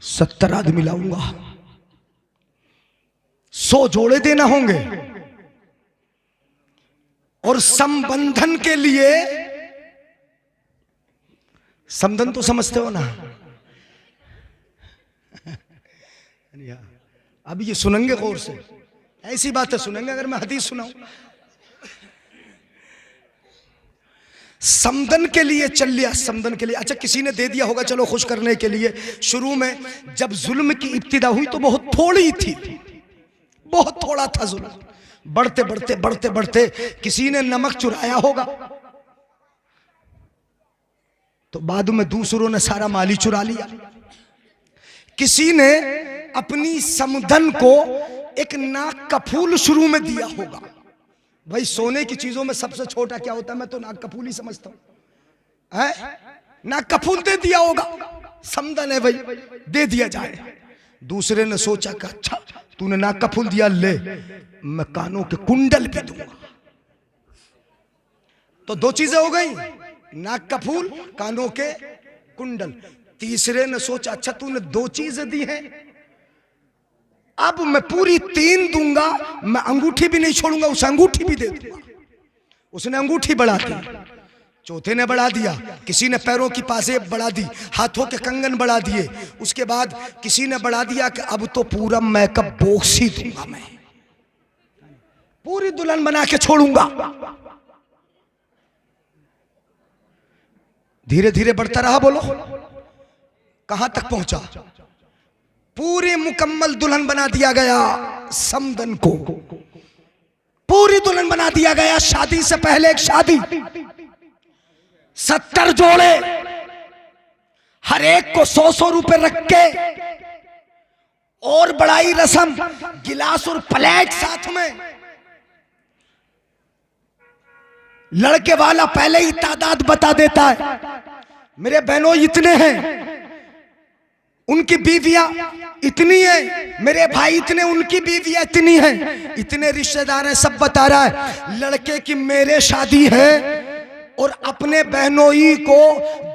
70 आदमी लाऊंगा, 100 जोड़े देना होंगे। और संबंधन के लिए, संबंधन तो समझते हो ना? अब ये सुनेंगे गौर से, ऐसी बातें सुनेंगे अगर मैं हदीस सुनाऊं। समदन के लिए चल लिया, समदन के लिए। अच्छा किसी ने दे दिया होगा, चलो खुश करने के लिए। शुरू में जब जुल्म की इब्तिदा हुई तो बहुत थोड़ी थी, बहुत थोड़ी। थोड़ा था जुल्म। बढ़ते बढ़ते बढ़ते बढ़ते किसी ने नमक चुराया होगा, तो बाद में दूसरों ने सारा माली चुरा लिया। किसी ने अपनी समधन को एक नाक का फूल शुरू में दिया होगा। भाई सोने की चीजों में सबसे छोटा क्या होता है, मैं तो नाक का फूल ही समझता हूं। नाक का फूल दे दिया होगा, समधन है भाई, दे दिया जाए। दूसरे ने सोचा कि अच्छा तूने नाक का फूल दिया, ले मैं कानों के कुंडल भी दूंगा। तो दो चीजें हो गई, नाक का फूल, कानों के कुंडल। तीसरे ने सोचा अच्छा तूने दो चीजें दी हैं, अब मैं पूरी 3 दूंगा, मैं अंगूठी भी नहीं छोड़ूंगा, उसे अंगूठी भी दे दूंगा। उसने अंगूठी बढ़ा दी, चौथे ने बढ़ा दिया, किसी ने पैरों की पाजेब बढ़ा दी, हाथों के कंगन बढ़ा दिए। उसके बाद किसी ने बढ़ा दिया कि अब तो पूरा मेकअप बॉक्स ही दूंगा, मैं पूरी दुल्हन बना के छोड़ूंगा। धीरे धीरे बढ़ता रहा, बोलो कहां तक पहुंचा? पूरी मुकम्मल दुल्हन बना दिया गया समधन को, पूरी दुल्हन बना दिया गया। शादी से पहले एक शादी, 70 जोड़े, हर एक को 100-100 रुपए रख के, और बड़ाई रस्म, गिलास और प्लेट साथ में। लड़के वाला पहले ही तादाद बता देता है, मेरे बहनों इतने हैं, उनकी बीवियां इतनी है, मेरे भाई इतने, उनकी बीवियां इतनी हैं, इतने रिश्तेदार हैं, सब बता रहा है। लड़के की मेरे शादी है और अपने बहनोई को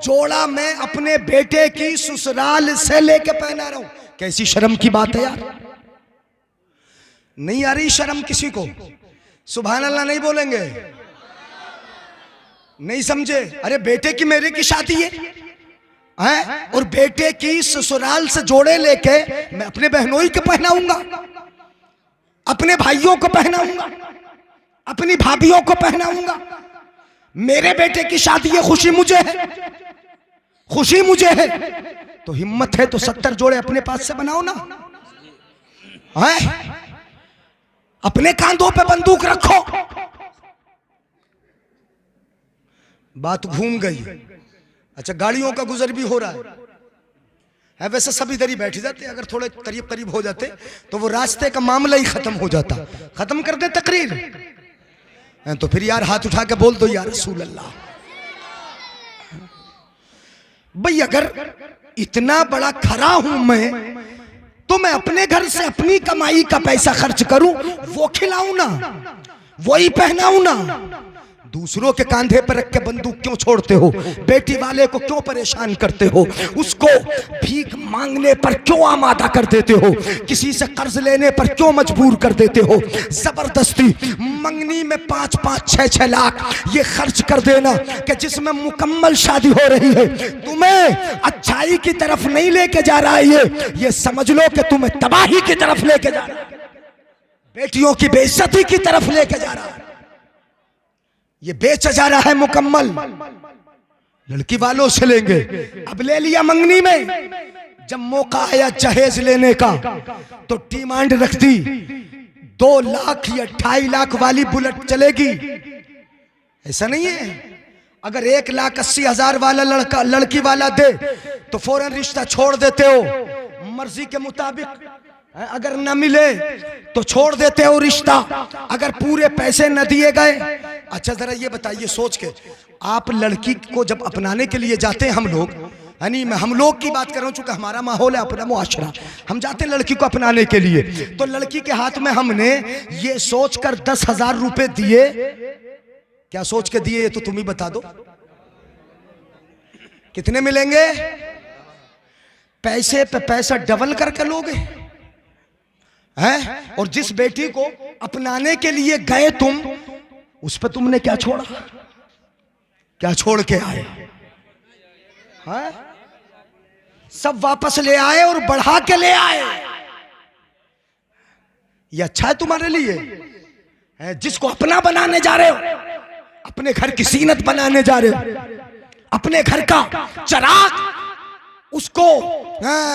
जोड़ा मैं अपने बेटे की ससुराल से लेके पहना रहा हूं। कैसी शर्म की बात है यार, नहीं आ रही शर्म किसी को? सुभान अल्लाह नहीं बोलेंगे? नहीं समझे? अरे बेटे की मेरे की शादी है और बेटे की ससुराल से जोड़े लेके मैं अपने बहनोई को पहनाऊंगा, अपने भाइयों को पहनाऊंगा, अपनी भाभियों को पहनाऊंगा। मेरे बेटे की शादी है, खुशी मुझे है, खुशी मुझे है। तो हिम्मत है तो 70 जोड़े अपने पास से बनाओ ना, है? अपने कांधों पे बंदूक रखो। बात घूम गई। अच्छा, गाड़ियों का गुजर भी हो रहा है वैसे सब इधर ही बैठ जाते, अगर थोड़े करीब करीब हो जाते तो वो रास्ते का मामला ही खत्म हो जाता। खत्म कर दे तकरीर, तो फिर यार हाथ उठा के बोल दो यार रसूल अल्लाह। भाई अगर इतना बड़ा खरा हूं मैं, तो मैं अपने घर से अपनी कमाई का पैसा खर्च करूं, वो खिलाऊं ना, वही पहनाऊं ना। दूसरों के कांधे पर रख के बंदूक क्यों छोड़ते हो? बेटी वाले को क्यों परेशान करते हो? उसको भीख मांगने पर क्यों आमादा कर देते हो? किसी से कर्ज लेने पर क्यों मजबूर कर देते हो? जबरदस्ती मंगनी में 5-5, 6-6 लाख ये खर्च कर देना कि जिसमें मुकम्मल शादी हो रही है, तुम्हें अच्छाई की तरफ नहीं लेके जा रहा है, ये समझ लो कि तुम्हें तबाही की तरफ लेके जा रहा है, बेटियों की बेइज्जती की तरफ लेके जा रहा है, ये बेचा जा रहा है मुकम्मल। लड़की वालों से लेंगे, अब ले लिया मंगनी में, जब मौका आया जहेज लेने का तो डिमांड रख दी 2 लाख या 2.5 लाख वाली बुलेट चलेगी। ऐसा नहीं है, अगर 1,80,000 वाला लड़की वाला दे तो फौरन रिश्ता छोड़ देते हो मर्जी के मुताबिक। अगर न मिले तो छोड़ देते हो रिश्ता, अगर पूरे पैसे न दिए गए। अच्छा जरा ये बताइए सोच के, आप लड़की को जब अपनाने के लिए जाते हैं हम लोग, यानी मैं हम लोग की बात कर रहा हूं, चूंकि हमारा माहौल है, अपना मुआशरा, हम जाते हैं लड़की को अपनाने के लिए, तो लड़की के हाथ में हमने ये सोचकर 10,000 रुपए दिए। क्या सोच के दिए ये तो तुम ही बता दो, कितने मिलेंगे? पैसे पे पैसा डबल करके लोगे हैं? और जिस बेटी को अपनाने के लिए गए तुम, उस पर तुमने क्या छोड़ा? क्या छोड़ के आए? हैं? सब वापस ले आए और बढ़ा के ले आए। ये अच्छा है तुम्हारे लिए? है जिसको अपना बनाने जा रहे हो, अपने घर की सीनत बनाने जा रहे हो, अपने घर का चिराग उसको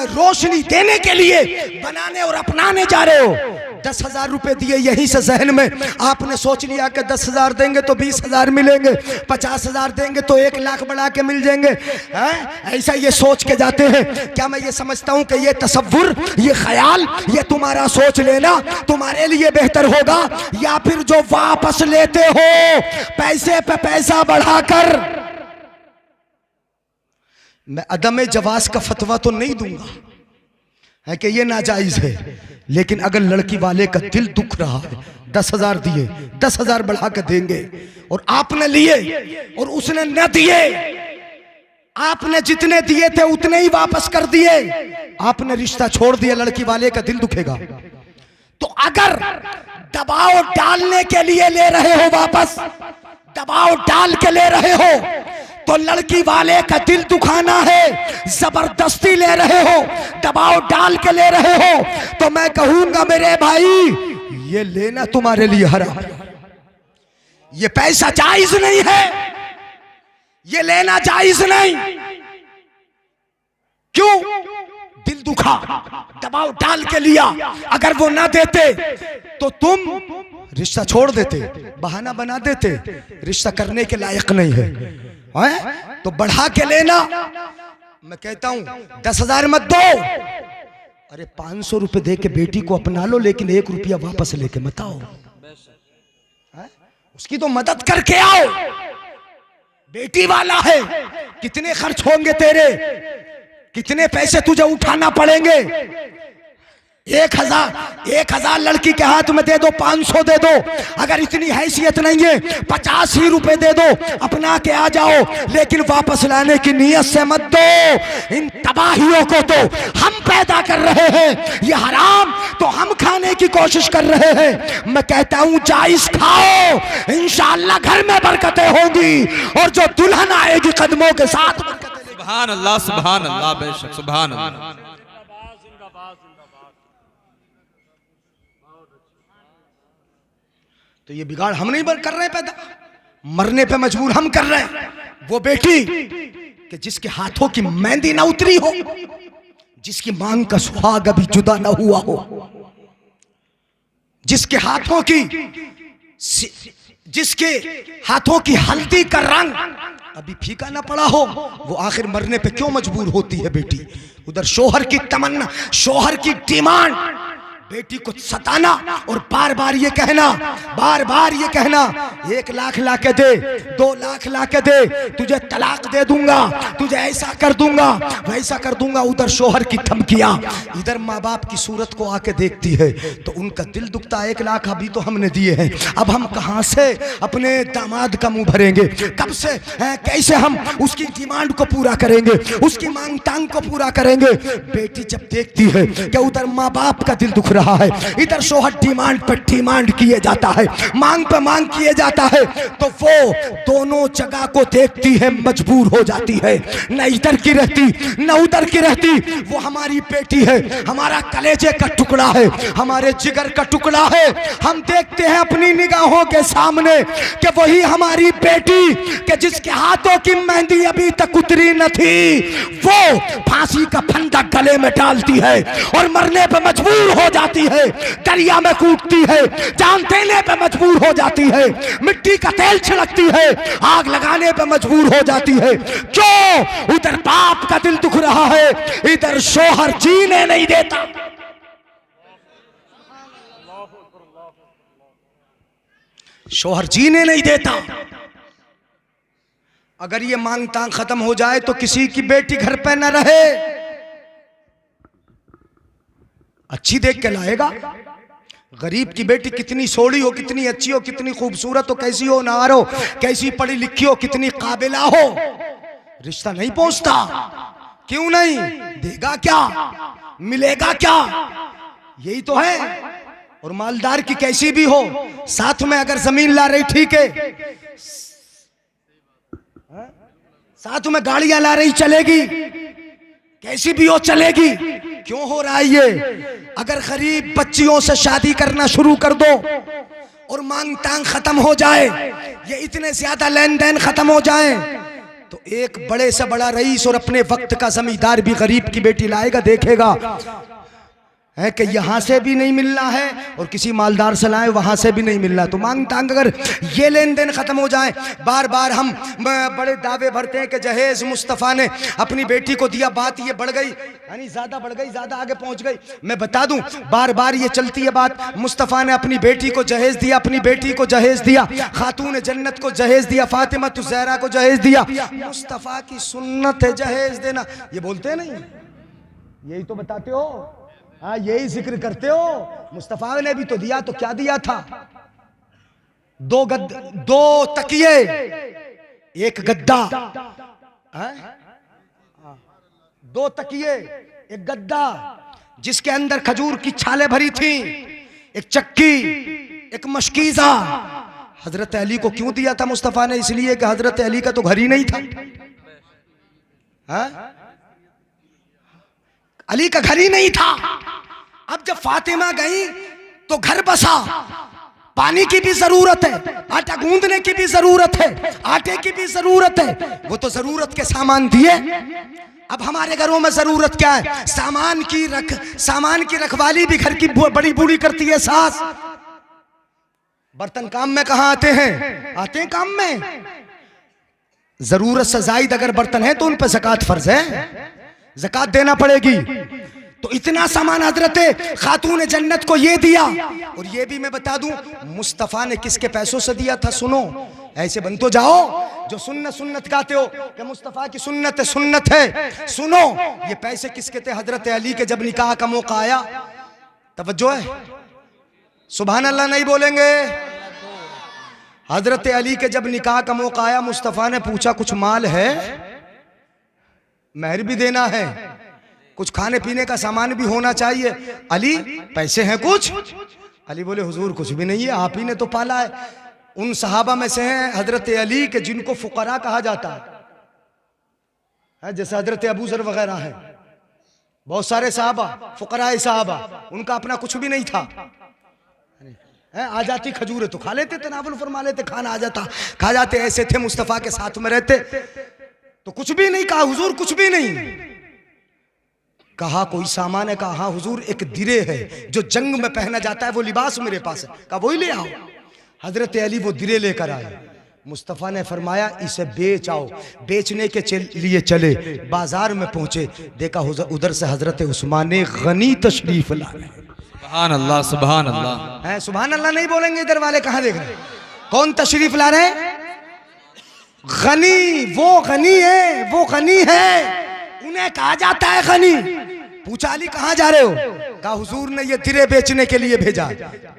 रोशनी देने के लिए बनाने और अपनाने जा रहे हो, 10,000 रुपए दिए, यहीं से जहन में आपने सोच लिया कि 10,000 देंगे तो 20,000 मिलेंगे, 50,000 देंगे तो 1 लाख बढ़ा के मिल जाएंगे, ऐसा ये सोच के जाते हैं। क्या मैं ये समझता हूं कि ये तसव्वुर, ये ख्याल, ये तुम्हारा सोच लेना तुम्हारे लिए बेहतर होगा, या फिर जो वापस लेते हो पैसे पे पैसा बढ़ाकर। मैं अदम जवाज का फतवा तो नहीं दूंगा है कि ये नाजायज है, लेकिन अगर लड़की वाले का दिल दुख रहा है, 10,000 दिए, 10,000 बढ़ा के देंगे, और आपने लिए और उसने न दिए, आपने जितने दिए थे उतने ही वापस कर दिए, आपने रिश्ता छोड़ दिया, लड़की वाले का दिल दुखेगा। तो अगर दबाव डालने के लिए ले रहे हो वापस, दबाव डाल के ले रहे हो, तो लड़की वाले का दिल दुखाना है, जबरदस्ती ले रहे हो, दबाव डाल के ले रहे हो, तो मैं कहूंगा मेरे भाई ये लेना तुम्हारे लिए हराम, ये पैसा जायज नहीं है, ये लेना जायज नहीं। क्यों? दिल दुखा, दबाव डाल के लिया, अगर वो ना देते तो तुम रिश्ता छोड़ देते, बहाना बना देते, रिश्ता करने के लायक नहीं है, तो बढ़ा के लेना। मैं कहता हूं 10,000 मत दो, अरे 500 रुपए दे के बेटी को अपना लो, लेकिन 1 रुपया वापस लेके मत आओ, उसकी तो मदद करके आओ, बेटी वाला है, कितने खर्च होंगे तेरे, कितने पैसे तुझे उठाना पड़ेंगे। 1,000 लड़की के हाथ में दे दो, 500 दे दो, अगर इतनी हैसियत नहीं है 50 ही रुपए दे दो, अपना के आ जाओ, लेकिन वापस लाने की नीयत से मत दो। इन तबाहियों को तो हम पैदा कर रहे हैं, ये हराम तो हम खाने की कोशिश कर रहे हैं। मैं कहता हूं जायज खाओ, इंशाअल्लाह घर में बरकतें होंगी, और जो दुल्हन आएगी कदमों के साथ। सुभान अल्लाह, सुभान अल्लाह, बेशक सुभान अल्लाह। तो ये बिगाड़ हम नहीं कर रहे पैदा, मरने पे मजबूर हम कर रहे हैं। वो बेटी कि जिसके हाथों की मेहंदी ना उतरी हो, जिसकी मांग का सुहाग अभी जुदा ना हुआ हो, जिसके हाथों की हल्दी का रंग अभी फीका ना पड़ा हो, वो आखिर मरने पे क्यों मजबूर होती है बेटी? उधर शोहर की तमन्ना, शोहर की डिमांड, बेटी को सताना और बार बार ये कहना, 1 लाख ला के दे, 2 लाख ला के दे, तुझे तलाक दे दूंगा, तुझे ऐसा कर दूंगा, वैसा कर दूंगा। उधर शोहर की धमकियां, इधर माँ बाप की सूरत को आके देखती है तो उनका दिल दुखता। 1 लाख अभी तो हमने दिए हैं, अब हम कहां से अपने दामाद का मुंह भरेंगे, कब से कैसे हम उसकी डिमांड को पूरा करेंगे, उसकी मांग तांग को पूरा करेंगे। बेटी जब देखती है कि उधर माँ बाप का दिल दुख रहा है, इधर शोहर डिमांड पर डिमांड किए जाता है, मांग पर मांग किए जाता है, तो वो दोनों जगह को देखती है, मजबूर हो जाती है, न इधर की रहती न उधर की रहती। वो हमारी बेटी है, हमारा कलेजे का टुकड़ा है, हमारे जिगर का टुकड़ा है। हम देखते हैं अपनी निगाहों के सामने कि वही हमारी बेटी कि जिसके हाथों की मेहंदी अभी तक उतरी न थी, वो फांसी का फंदा गले में डालती है और मरने पर मजबूर हो जाती है, दरिया में कूदती है, जान देने पे मजबूर हो जाती है, मिट्टी का तेल छिड़कती है, आग लगाने पे मजबूर हो जाती है। क्यों? उधर बाप का दिल दुख रहा है, इधर शोहर जीने नहीं देता। शोहर जीने नहीं देता। अगर ये मांग तांग खत्म हो जाए तो किसी की बेटी घर पे न रहे, अच्छी देख के लाएगा। गरीब की बेटी कितनी सोड़ी हो, कितनी अच्छी हो, कितनी खूबसूरत हो, कैसी हो, नार हो, कैसी पढ़ी लिखी हो, कितनी काबिला हो, रिश्ता नहीं पहुंचता। क्यों नहीं? देगा क्या, मिलेगा क्या, यही तो है। और मालदार की कैसी भी हो, साथ में अगर जमीन ला रही ठीक है, साथ में गाड़ियां ला रही चलेगी, कैसी भी हो चलेगी। क्यों हो रहा है ये? अगर गरीब बच्चियों से शादी करना शुरू कर दो और मांग तांग खत्म हो जाए, ये इतने ज्यादा लेन देन खत्म हो जाए, तो एक बड़े से बड़ा रईस और अपने वक्त का जमींदार भी गरीब की बेटी लाएगा, देखेगा है कि यहाँ से भी नहीं मिलना है और किसी मालदार से लाए वहाँ से भी नहीं मिलना। तो मांग तांग अगर ये लेन देन ख़त्म हो जाए, बार बार हम बड़े दावे भरते हैं कि जहेज़ मुस्तफ़ा ने अपनी बेटी को दिया, बात ये बढ़ गई, यानी ज़्यादा बढ़ गई, ज़्यादा आगे पहुँच गई। मैं बता दूँ, बार बार ये चलती है बात, मुस्तफ़ा ने अपनी बेटी को जहेज़ दिया, अपनी बेटी को जहेज़ दिया, खातून जन्नत को जहेज़ दिया, फातिमा तो ज़हरा को जहेज़ दिया। मुस्तफ़ा की सुन्नत है जहेज़ देना, ये बोलते हैं नहीं, यही तो बताते हो, हाँ यही जिक्र करते हो। मुस्तफा ने भी तो दिया, तो क्या दिया था? दो तकिए, एक गद्दा, दो तकिए, एक गद्दा, जिसके अंदर खजूर की छाले भरी थी, एक चक्की, एक मशकीज़ा। हजरत अली को क्यों दिया था मुस्तफा ने? इसलिए कि हजरत अली का तो घर ही नहीं था, हाँ? अली का घर ही नहीं था। अब जब फातिमा गई तो घर बसा, पानी की भी जरूरत है, आटा गूंदने की भी जरूरत है, आटे की भी जरूरत है, वो तो जरूरत के सामान दिए। अब हमारे घरों में जरूरत क्या है? सामान की रखवाली भी घर की बड़ी बूढ़ी करती है सास। बर्तन काम में कहाँ आते हैं? आते हैं काम में। जरूरत से जायद अगर बर्तन है तो उन पर ज़कात फर्ज है, ज़कात देना पड़ेगी। तो इतना सामान हजरत खातून जन्नत को ये दिया। और ये भी मैं बता दूं, मुस्तफ़ा ने किसके पैसों से दिया था? सुनो, ऐसे बन तो जाओ जो सुन्नत गाते हो कि मुस्तफ़ा की सुन्नत है। सुनो, ये पैसे किसके थे? हजरत अली के जब निकाह का मौका आया, तवज्जो है, सुभान अल्लाह नहीं बोलेंगे? हजरत अली के जब निकाह का मौका आया, मुस्तफ़ा ने पूछा कुछ माल है? महर भी देना है, कुछ खाने पीने का सामान भी होना चाहिए। अली पैसे हैं कुछ? अली बोले हुजूर कुछ भी नहीं है, आप ही ने तो पाला है। उन सहाबा में से हैं हजरत अली के जिनको फुकरा कहा जाता है, जैसे हजरत अबू जर वगैरह हैं, बहुत सारे सहाबा फुकरा सहाबा, उनका अपना कुछ भी नहीं था। आ जाती खजूर तो खा लेते, तनावुल फरमा लेते, खाना आ जाता खा जाते। ऐसे थे, मुस्तफ़ा के साथ में रहते। तो कुछ भी नहीं कहा हुजूर, कुछ भी नहीं कहा। कोई सामान है? कहा हाँ हुजूर, एक दिरे है जो जंग में पहना जाता है, वो लिबास मेरे पास है। कहा वही ले आओ। हजरत अली वो दिरे लेकर आए। मुस्तफ़ा ने फरमाया इसे बेच आओ। बेचने के लिए चले, बाजार में पहुंचे, देखा उधर से हजरत उस्मान गनी तशरीफ ला रहे। सुभान अल्लाह, सुभान अल्लाह है, सुभान अल्लाह नहीं बोलेंगे इधर वाले? कहाँ देख रहे? कौन तशरीफ ला रहे? गनी, वो गनी है, वो गनी है, उन्हें कहा जाता है गनी। पूछा अली कहाँ जा रहे हो? कहा हुजूर ने ये दिरे बेचने के लिए भेजा।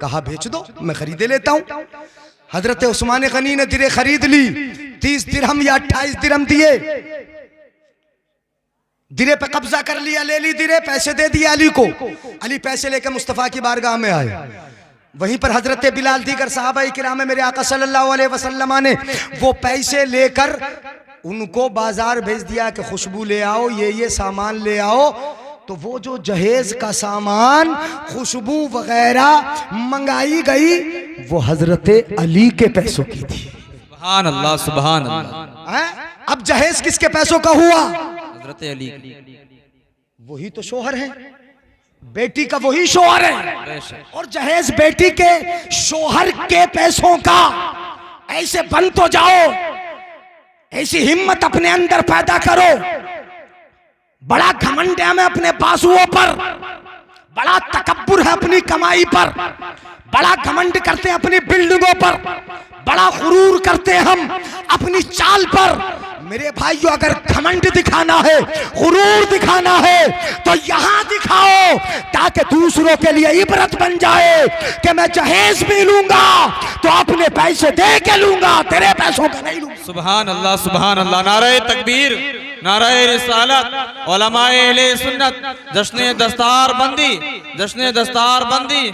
कहा बेच दो, मैं खरीदे लेता हूँ। हजरत उस्मान गनी ने दिरे खरीद ली, 30 दिरहम या 28 दिरहम दिए, दिरे पे कब्जा कर लिया, ले ली दिरे, पैसे दे दिए अली को। अली पैसे लेकर मुस्तफ़ा की बारगाह में आए। वहीं पर हजरत बिलाल दीगर साहबा किराम में मेरे आका सल्लल्लाहु अलैहि वसल्लम ने वो पैसे लेकर उनको बाजार भेज दिया कि खुशबू ले आओ, ये सामान ले आओ। तो वो जो जहेज का सामान, खुशबू वगैरह मंगाई गई, वो हजरत अली के पैसों की थी। सुभान अल्लाह, सुभान अल्लाह। अब जहेज किसके पैसों का हुआ? हजरत अली। वही तो शोहर है, बेटी का वही शोहर है। और जहेज बेटी के शोहर के पैसों का। ऐसे बन तो जाओ, ऐसी हिम्मत अपने अंदर पैदा करो। बड़ा घमंड है हमें अपने बाजुओं पर, बड़ा तकब्बुर है अपनी कमाई पर, बड़ा घमंड करते हैं अपनी बिल्डिंगों पर, बड़ा गुरूर करते हैं हम अपनी चाल पर। मेरे भाइयों, अगर घमंड दिखाना है, गुरूर दिखाना है, तो यहां दिखाओ, ताकि दूसरों के लिए इबरत बन जाए कि मैं जहेज भी लूंगा तो अपने पैसे दे के लूंगा, तेरे पैसों का नहीं लूंगा। सुभान अल्लाह, सुभान अल्लाह। नारे तकबीर, नारे रिसालत, उलमाए अहले सुन्नत, जश्न दस्तार बंदी, जश्न दस्तार बंदी।